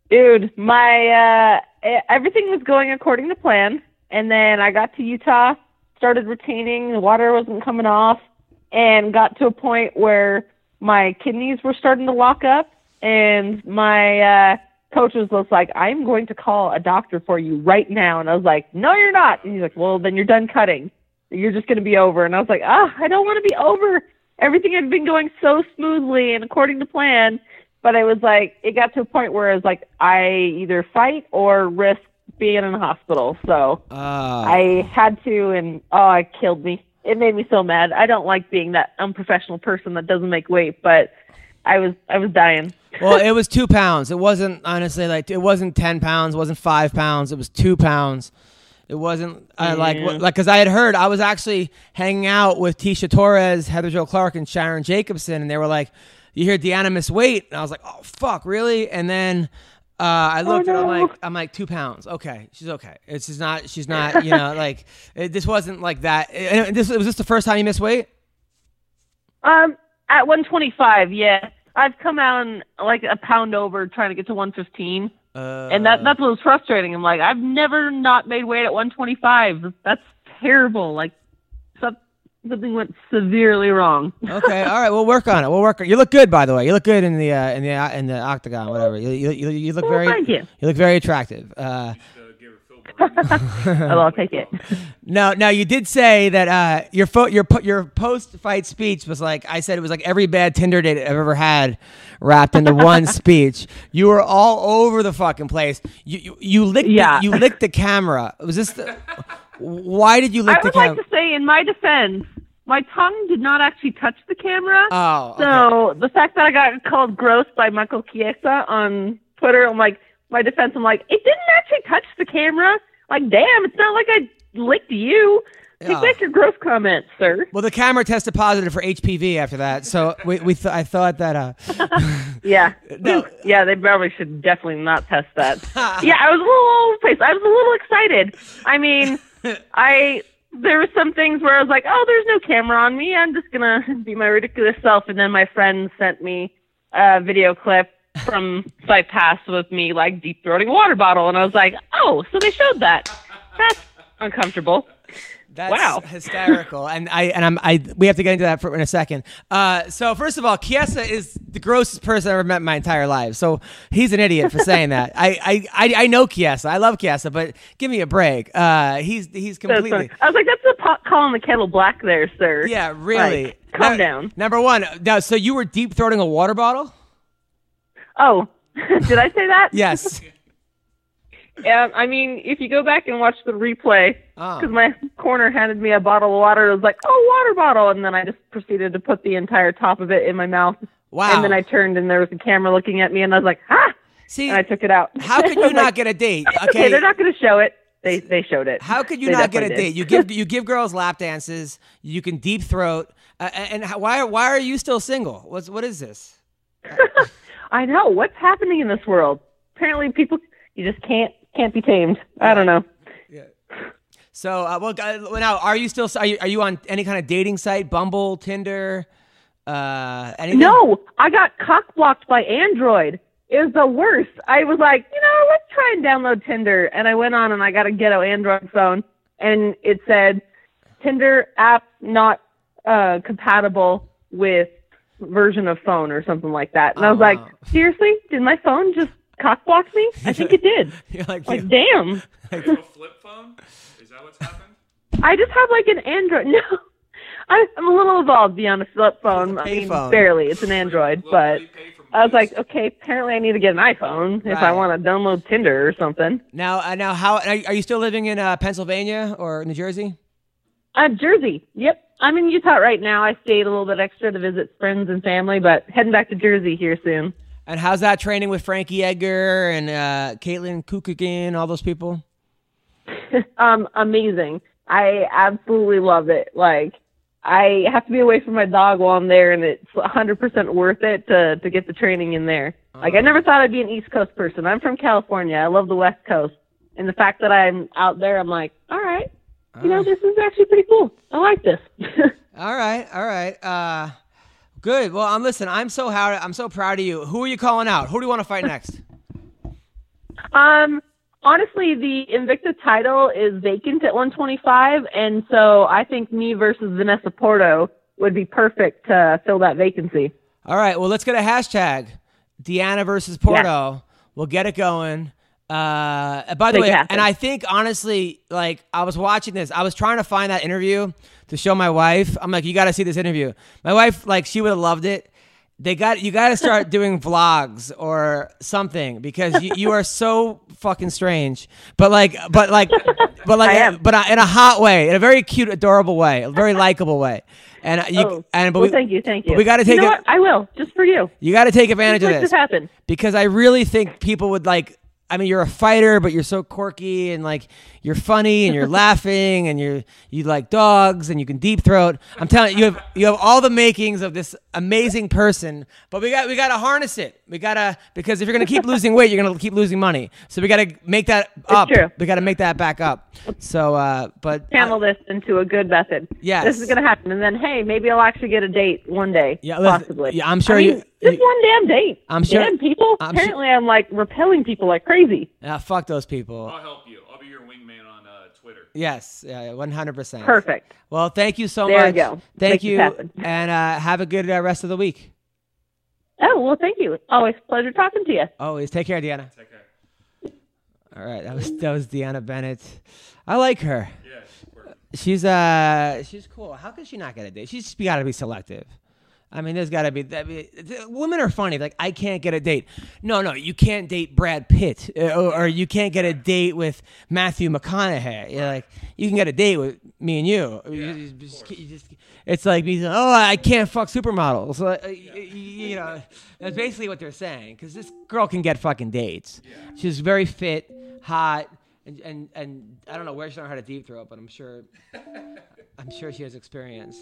dude, my everything was going according to plan, and then I got to Utah, started retaining, the water wasn't coming off, and got to a point where my kidneys were starting to lock up, and my coach was like, I'm going to call a doctor for you right now. And I was like, no, you're not. And he's like, well, then you're done cutting. You're just going to be over. And I was like, I don't want to be over. Everything had been going so smoothly and according to plan. But I was like, it got to a point where I was like, I either fight or risk being in the hospital. So I had to, and it killed me. It made me so mad. I don't like being that unprofessional person that doesn't make weight, but I was dying. Well, it was 2 pounds. It wasn't, honestly, like, it wasn't 10 pounds. It wasn't 5 pounds. It was 2 pounds. It wasn't, because I had heard, I was actually hanging out with Tisha Torres, Heather Jo Clark, and Sharon Jacobson, and they were like, you hear Deanna missed weight? And I was like, oh, fuck, really? And then I looked at her, I'm like 2 pounds. Okay, she's okay. She's not, like, this wasn't like that. Was this the first time you missed weight? At 125, yeah. I've come out like a pound over trying to get to 115. And that's what was frustrating. I'm like, I've never not made weight at 125. That's terrible. Like, something went severely wrong. Okay, all right, we'll work on it. You look good, by the way. You look good in the octagon, whatever. You look thank you. You look very attractive. I'll take it. No, you did say that your post-fight speech was like, I said it was like every bad Tinder date I've ever had wrapped into one speech. You were all over the fucking place. You licked the camera. Was this why did you lick the camera? I would like to say, in my defense, my tongue did not actually touch the camera. Oh, okay. So the fact that I got called gross by Michael Chiesa on Twitter, I'm like, my defense, I'm like, it didn't actually touch the camera. Like, damn, it's not like I licked you. Take back your gross comments, sir. Well, the camera tested positive for HPV after that, so I thought that. Yeah, no. Yeah, they probably should definitely not test that. Yeah, I was a little all over the place. I was a little excited. I mean, there were some things where I was like, oh, there's no camera on me. I'm just gonna be my ridiculous self. And then my friend sent me a video clip from Site Pass with me like deep throating a water bottle, and I was like, oh, so they showed that. That's uncomfortable. That's hysterical, and we have to get into that in a second. So first of all, Chiesa is the grossest person I've ever met in my entire life. So he's an idiot for saying that. I know Chiesa, I love Chiesa, but give me a break. He's completely. I was like, that's the pot calling the kettle black, there, sir. Yeah, really. Like, calm down. Number one. Now, so you were deep throating a water bottle? Oh, did I say that? Yes. Yeah, I mean, if you go back and watch the replay, because my corner handed me a bottle of water, it was like, oh, water bottle, and then I just proceeded to put the entire top of it in my mouth. Wow. And then I turned, and there was a camera looking at me, and I was like, See, and I took it out. How could you not get a date? Okay, they're not going to show it. They showed it. How could you not get a date? You give girls lap dances. You can deep throat. And why are you still single? What is this? I know. What's happening in this world? Apparently, people, you just can't be tamed. I don't know. Yeah. So, now, are you on any kind of dating site? Bumble, Tinder, anything? No, I got cock blocked by Android. It was the worst. I was like, let's try and download Tinder. And I went on and I got a ghetto Android phone, and it said, Tinder app not compatible with version of phone or something like that. And I was like, seriously? Did my phone just cock block me? I think it did. You're like damn. You have a flip phone? Is that what's happened? I just have like an Android. No. I'm a little evolved beyond a flip phone. I mean, barely. It's an Android, but I was like, okay, apparently I need to get an iPhone if I want to download Tinder or something. Now, how are you still living in Pennsylvania or New Jersey? Jersey. Yep. I'm in Utah right now. I stayed a little bit extra to visit friends and family, but heading back to Jersey here soon. And how's that training with Frankie Edgar and Caitlin Kukukin, all those people? Amazing. I absolutely love it. Like, I have to be away from my dog while I'm there, and it's 100% worth it to get the training in there. Like, I never thought I'd be an East Coast person. I'm from California. I love the West Coast. And the fact that I'm out there, I'm like, all right, this is actually pretty cool. I like this. All right. Good. Well, I'm so proud of you. Who are you calling out? Who do you want to fight next? Honestly, the Invicta title is vacant at 125, and so I think me versus Vanessa Porto would be perfect to fill that vacancy. All right. Well, let's get a hashtag. Deanna versus Porto. Yeah. We'll get it going. By the way, and I think honestly, like I was watching this, I was trying to find that interview to show my wife. I'm like, you got to see this interview. My wife, like, she would have loved it. You got to start doing vlogs or something because you are so fucking strange. But in a hot way, in a very cute, adorable way, a very likable way. And thank you. But we got to take it. I will, just for you. You got to take advantage of this happen because I really think people would like. I mean, you're a fighter, but you're so quirky and like you're funny and you're laughing and you like dogs and you can deep throat. I'm telling you, you have all the makings of this amazing person. But we got to harness it. Because if you're gonna keep losing weight, you're gonna keep losing money. So we got to make that up. True. We got to make that back up. So, but channel this into a good method. Yes, this is gonna happen, and then hey, maybe I'll actually get a date one day. Yeah, possibly. Yeah, I'm sure just one damn date. I'm sure. Damn people. Apparently, I'm like repelling people like crazy. Yeah, fuck those people. I'll help you. I'll be your wingman on Twitter. Yes, 100%. Perfect. Well, thank you so much. There you go. Thank you, and have a good rest of the week. Oh, well, thank you. Always a pleasure talking to you. Always. Take care, Deanna. Take care. All right, that was Deanna Bennett. I like her. Yeah, she's cool. How could she not get a date? She's got to be selective. I mean, there's got to be. Women are funny. Like, I can't get a date. No, you can't date Brad Pitt, or you can't get a date with Matthew McConaughey. You're like, you can get a date with me and you. Yeah, it's like me saying, oh, I can't fuck supermodels. You know, that's basically what they're saying. Because this girl can get fucking dates. Yeah. She's very fit, hot, and I don't know where she learned how to deep throat, but I'm sure she has experience.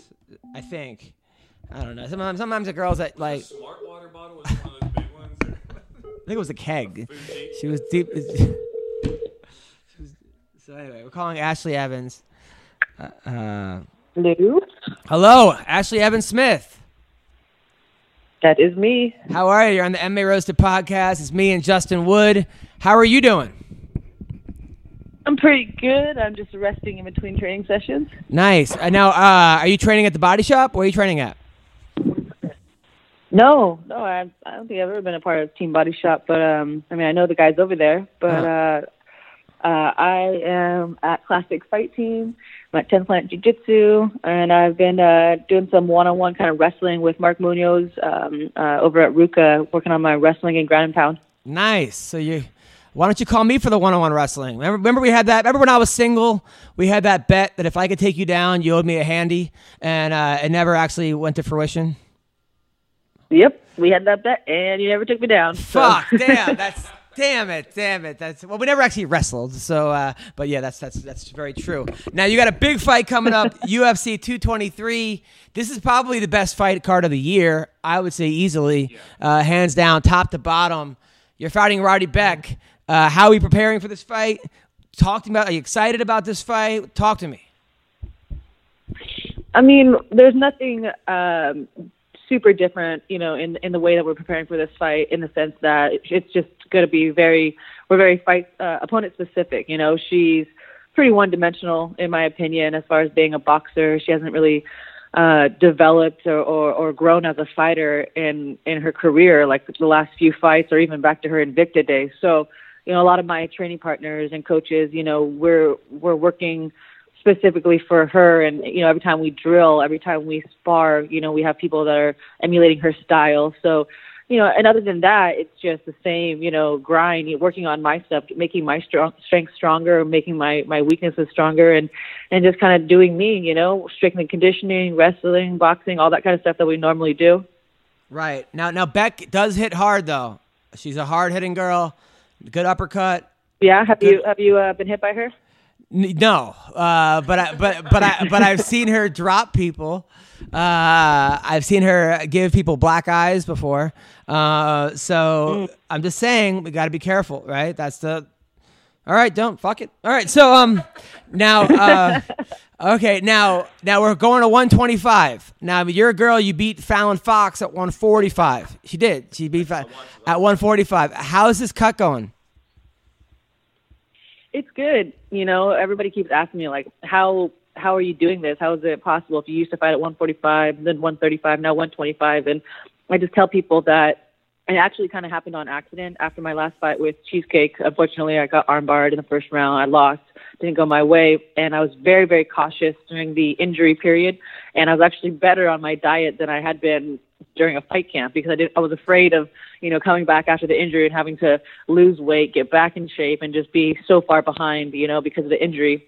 I think. I don't know. Sometimes the girls that like. Smart water bottle was one of those big ones. I think it was a keg. She was deep. So anyway, we're calling Ashlee Evans. Hello. Hello, Ashlee Evans Smith. That is me. How are you? You're on the MMA Roasted podcast. It's me and Justin Wood. How are you doing? I'm pretty good. I'm just resting in between training sessions. Nice. Now, are you training at the body shop? Where are you training at? No, I don't think I've ever been a part of Team Body Shop, but I mean, I know the guys over there, but I am at Classic Fight Team. I'm at 10 Plant Jiu-Jitsu, and I've been doing some one-on-one kind of wrestling with Mark Munoz over at Ruka, working on my wrestling and ground and pound. Nice. So why don't you call me for the one-on-one wrestling? Remember we had that? Remember when I was single, we had that bet that if I could take you down, you owed me a handy, and it never actually went to fruition? Yep, we had that bet, and you never took me down. Fuck, damn, damn it. Well, we never actually wrestled, so, but yeah, that's very true. Now, you got a big fight coming up, UFC 223. This is probably the best fight card of the year, I would say easily, hands down, top to bottom. You're fighting Roddy Beck. How are you preparing for this fight? Talk to me about. Are you excited about this fight? Talk to me. I mean, there's nothing super different, in the way that we're preparing for this fight. In the sense that it's just going to be we're very fight opponent specific. She's pretty one-dimensional in my opinion as far as being a boxer. She hasn't really developed or grown as a fighter in her career, like the last few fights or even back to her Invicta days. So, a lot of my training partners and coaches, we're working specifically for her. And, every time we drill, every time we spar, we have people that are emulating her style. So, and other than that, it's just the same, grind, working on my stuff, making my strength stronger, making my weaknesses stronger, and just kind of doing me, strength and conditioning, wrestling, boxing, all that kind of stuff that we normally do. Right. Now Beck does hit hard, though. She's a hard-hitting girl, good uppercut. Yeah, have you been hit by her? No, but I've seen her drop people. I've seen her give people black eyes before. So I'm just saying we got to be careful, right? That's the All right, don't fuck it. All right, so now okay, now we're going to 125. Now you're a girl. You beat Fallon Fox at 145. She did. She beat at 145. How's this cut going? It's good. You know, everybody keeps asking me like, how are you doing this? How is it possible if you used to fight at 145, then 135, now 125? And I just tell people that it actually kind of happened on accident after my last fight with Cheesecake. Unfortunately, I got armbarred in the first round. I lost, didn't go my way, and I was very, very cautious during the injury period. And I was actually better on my diet than I had been during a fight camp because I was afraid of, you know, coming back after the injury and having to lose weight, get back in shape, and just be so far behind, you know, because of the injury.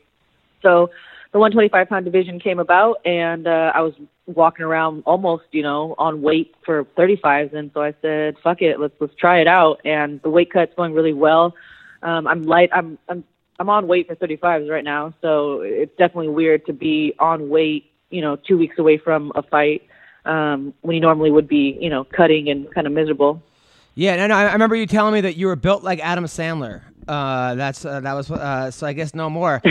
So the 125-pound division came about, and I was walking around almost, you know, on weight for 35s, and so I said, "Fuck it, let's try it out." And the weight cut's going really well. I'm light. I'm on weight for 35s right now, so it's definitely weird to be on weight, you know, 2 weeks away from a fight when you normally would be, you know, cutting and kind of miserable. Yeah, no, I remember you telling me that you were built like Adam Sandler. That was so I guess no more.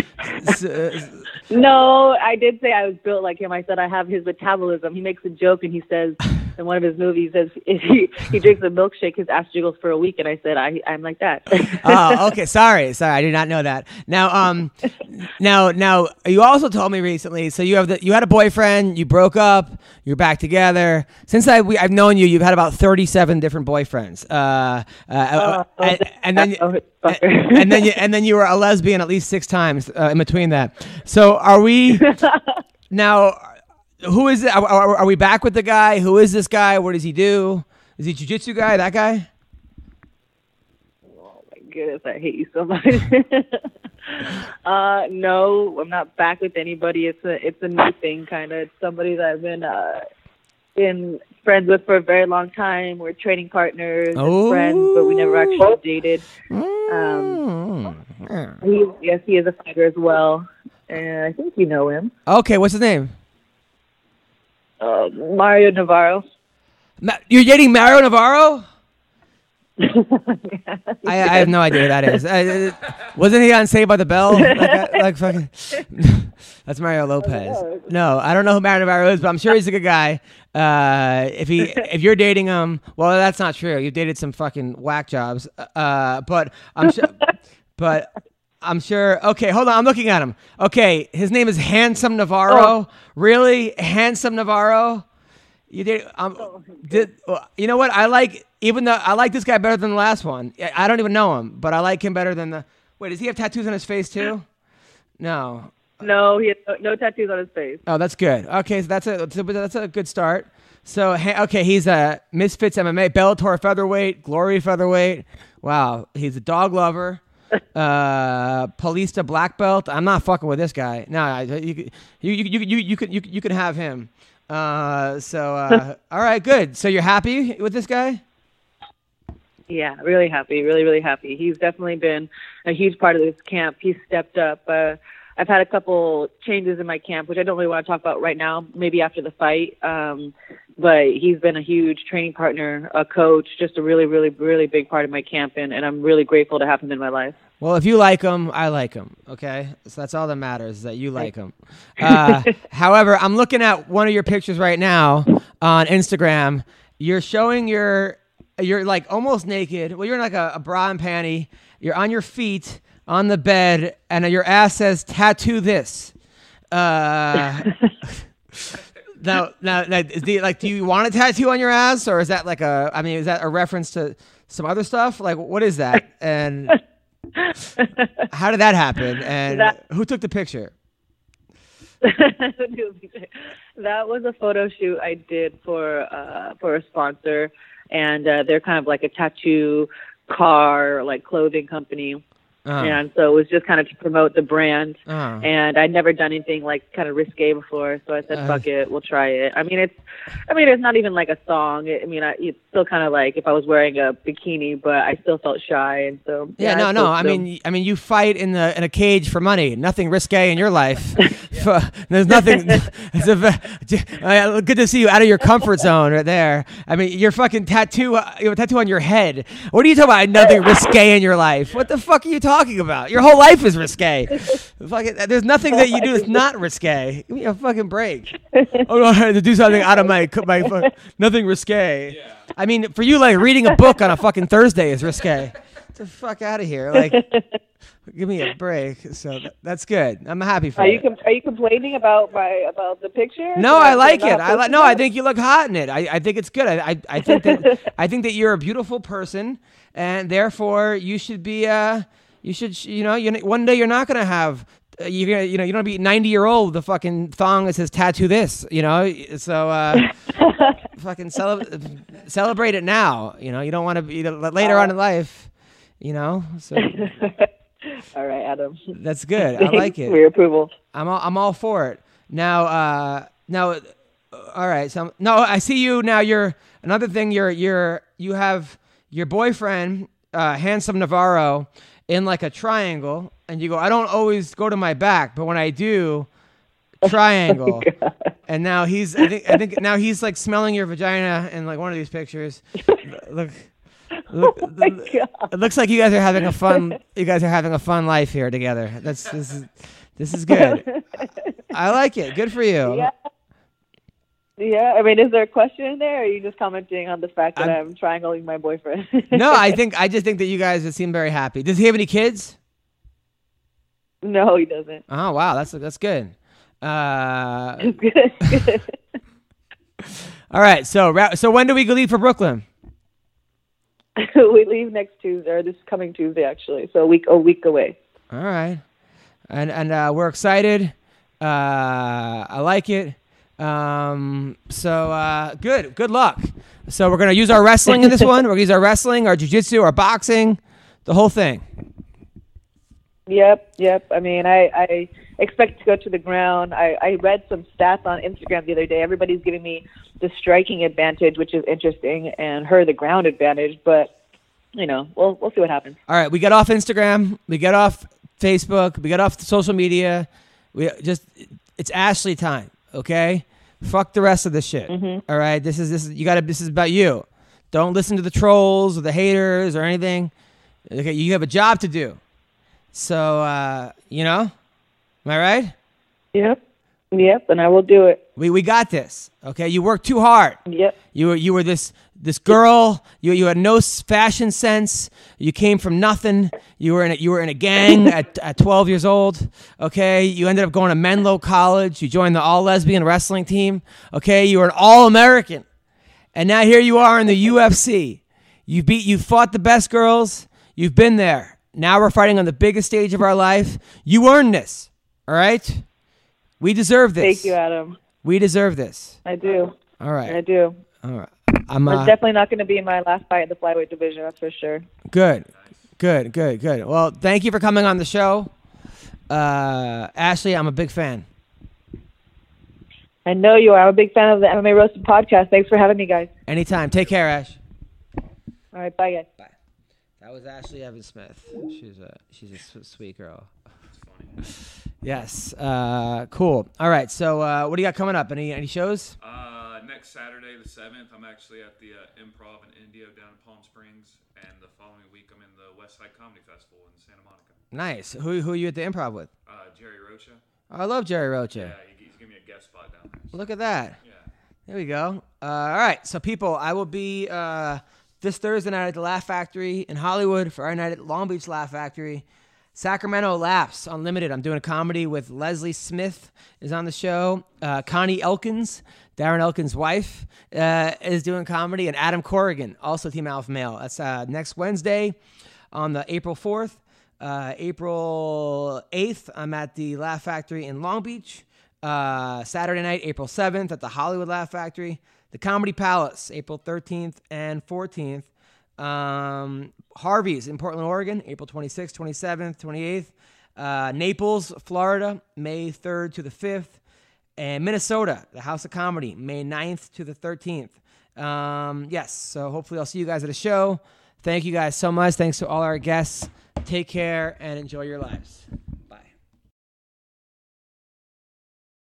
No, I did say I was built like him. I said I have his metabolism. He makes a joke and he says in one of his movies, says if he drinks a milkshake, his ass jiggles for a week. And I said I'm like that. Oh, okay. Sorry, I did not know that. Now, now you also told me recently. So you had a boyfriend. You broke up. You're back together. Since I've known you, you've had about 37 different boyfriends. And then you were a lesbian at least 6 times in between that. So are we now? Who is it? Are we back with the guy? Who is this guy? What does he do? Is he a jiu-jitsu guy? That guy? Oh my goodness, I hate you so much. No, I'm not back with anybody. It's a new thing, kind of. It's somebody that I've been friends with for a very long time. We're training partners and friends, but we never actually dated. He is a fighter as well, and I think you know him. Okay, what's his name? Mario Navarro. You're dating Mario Navarro? I have no idea who that is. Wasn't he on Saved by the Bell? Like fucking. That's Mario Lopez. No, I don't know who Mario Navarro is, but I'm sure he's a good guy. If you're dating him, well, that's not true. You've dated some fucking whack jobs. But I'm sure. But I'm sure. Okay, hold on. I'm looking at him. Okay, his name is Handsome Navarro. Oh. Really, Handsome Navarro. You did. You know what? I like this guy better than the last one. I don't even know him, but I like him better than the. Wait, does he have tattoos on his face too? No. No, he has no tattoos on his face. Oh, that's good. Okay, so that's a good start. So okay, he's a Misfits MMA, Bellator featherweight, Glory featherweight. Wow, he's a dog lover. Palista black belt. I'm not fucking with this guy. No, you could have him. All right, good. So you're happy with this guy? Yeah, really happy. Really, really happy. He's definitely been a huge part of this camp. He's stepped up. I've had a couple changes in my camp, which I don't really want to talk about right now, maybe after the fight. But he's been a huge training partner, a coach, just a really, really, really big part of my camp, and I'm really grateful to have him in my life. Well, if you like him, I like him, okay? So that's all that matters, is that you like him. However, I'm looking at one of your pictures right now on Instagram. You're showing you're like almost naked. Well, you're in like a bra and panty. You're on your feet on the bed, and your ass says, "Tattoo this." Now, do you want a tattoo on your ass, or is that like is that a reference to some other stuff? Like, what is that? And how did that happen? And who took the picture? That was a photo shoot I did for a sponsor, and they're kind of like a tattoo car, like clothing company. And so it was just kind of to promote the brand. And I'd never done anything like kind of risque before, so I said, "Fuck it, we'll try it." I mean, it's not even like a song. It's still kind of like if I was wearing a bikini, but I still felt shy, and so no. I mean, you fight in a cage for money. Nothing risque in your life. There's nothing. Good to see you out of your comfort zone right there. I mean, your fucking tattoo. You have a tattoo on your head. What are you talking about? Nothing risque in your life. What the fuck are you talking talking about? Your whole life is risque. There's nothing that you do that's not risque. Give me a fucking break. Oh, no, I had to do something out of my nothing risque. Yeah. I mean, for you, like, reading a book on a fucking Thursday is risque. Get the fuck out of here. Like, give me a break. So that's good. I'm happy for you. Are you complaining about the picture? No, I like it. I think you look hot in it. I think it's good. I think that you're a beautiful person, and therefore you should be. One day you're not gonna have. You don't be 90-year-old with the fucking thong that says tattoo this. So fucking celebrate it now. You don't want to be later on in life. So. All right, Adam. That's good. I like it. For your approval. I'm all for it. Now, all right. So no, I see you now. You're another thing. You have your boyfriend, handsome Navarro, in like a triangle, and you go. I don't always go to my back, but when I do, triangle. And now I think now he's like smelling your vagina in like one of these pictures. Look. Oh my God. It looks like you guys are having a fun. You guys are having a fun life here together. This is good. I like it. Good for you. Yeah. Yeah. I mean, is there a question in there, or are you just commenting on the fact that I'm triangling my boyfriend? No, I just think that you guys seem very happy. Does he have any kids? No, he doesn't. Oh wow, that's good. Good. All right. So when do we leave for Brooklyn? We leave next Tuesday, or this coming Tuesday, actually. So a week away. All right, and we're excited. I like it. So good luck. So we're gonna use our wrestling in this one. We're gonna use our wrestling, our jiu-jitsu, our boxing, the whole thing. Yep. I mean, I expect to go to the ground. I read some stats on Instagram the other day. Everybody's giving me the striking advantage, which is interesting, and her the ground advantage. But we'll see what happens. All right, we get off Instagram, we get off Facebook, we get off social media. It's Ashlee time, okay? Fuck the rest of the shit. Mm-hmm. All right, this is about you. Don't listen to the trolls or the haters or anything. Okay, you have a job to do. So am I right? Yep, and I will do it. We got this. Okay, you worked too hard. Yep. You were this girl. You had no fashion sense. You came from nothing. You were in a gang at 12 years old. Okay, you ended up going to Menlo College. You joined the all lesbian wrestling team. Okay, you were an All-American, and now here you are in the UFC. You fought the best girls. You've been there. Now we're fighting on the biggest stage of our life. You earned this. All right. We deserve this. Thank you, Adam. We deserve this. I do. All right. I do. All right. It's definitely not going to be my last fight in the flyweight division. That's for sure. Good. Well, thank you for coming on the show. Ashlee, I'm a big fan. I know you are. I'm a big fan of the MMA Roasted podcast. Thanks for having me, guys. Anytime. Take care, Ash. All right. Bye, guys. Bye. That was Ashlee Evans Smith. She's a sweet girl. Yes. Cool. All right. So what do you got coming up? Any shows? Next Saturday, the 7th, I'm actually at the Improv in Indio down in Palm Springs, and the following week I'm in the West Side Comedy Festival in Santa Monica. Nice. Who are you at the Improv with? Jerry Rocha. Oh, I love Jerry Rocha. Yeah, he's giving me a guest spot down there. Look at that. Yeah. There we go. All right. So people, I will be this Thursday night at the Laugh Factory in Hollywood, Friday night at Long Beach Laugh Factory. Sacramento Laughs Unlimited. I'm doing a comedy with Leslie Smith is on the show. Connie Elkins, Darren Elkins' wife, is doing comedy. And Adam Corrigan, also Team Alpha Male. That's next Wednesday on the April 4th. April 8th, I'm at the Laugh Factory in Long Beach. Saturday night, April 7th at the Hollywood Laugh Factory. The Comedy Palace, April 13th and 14th. Harvey's in Portland, Oregon, April 26th, 27th, 28th. Naples, Florida, May 3rd to the 5th. And Minnesota, the House of Comedy, May 9th to the 13th. Yes, so hopefully I'll see you guys at a show. Thank you guys so much. Thanks to all our guests. Take care and enjoy your lives.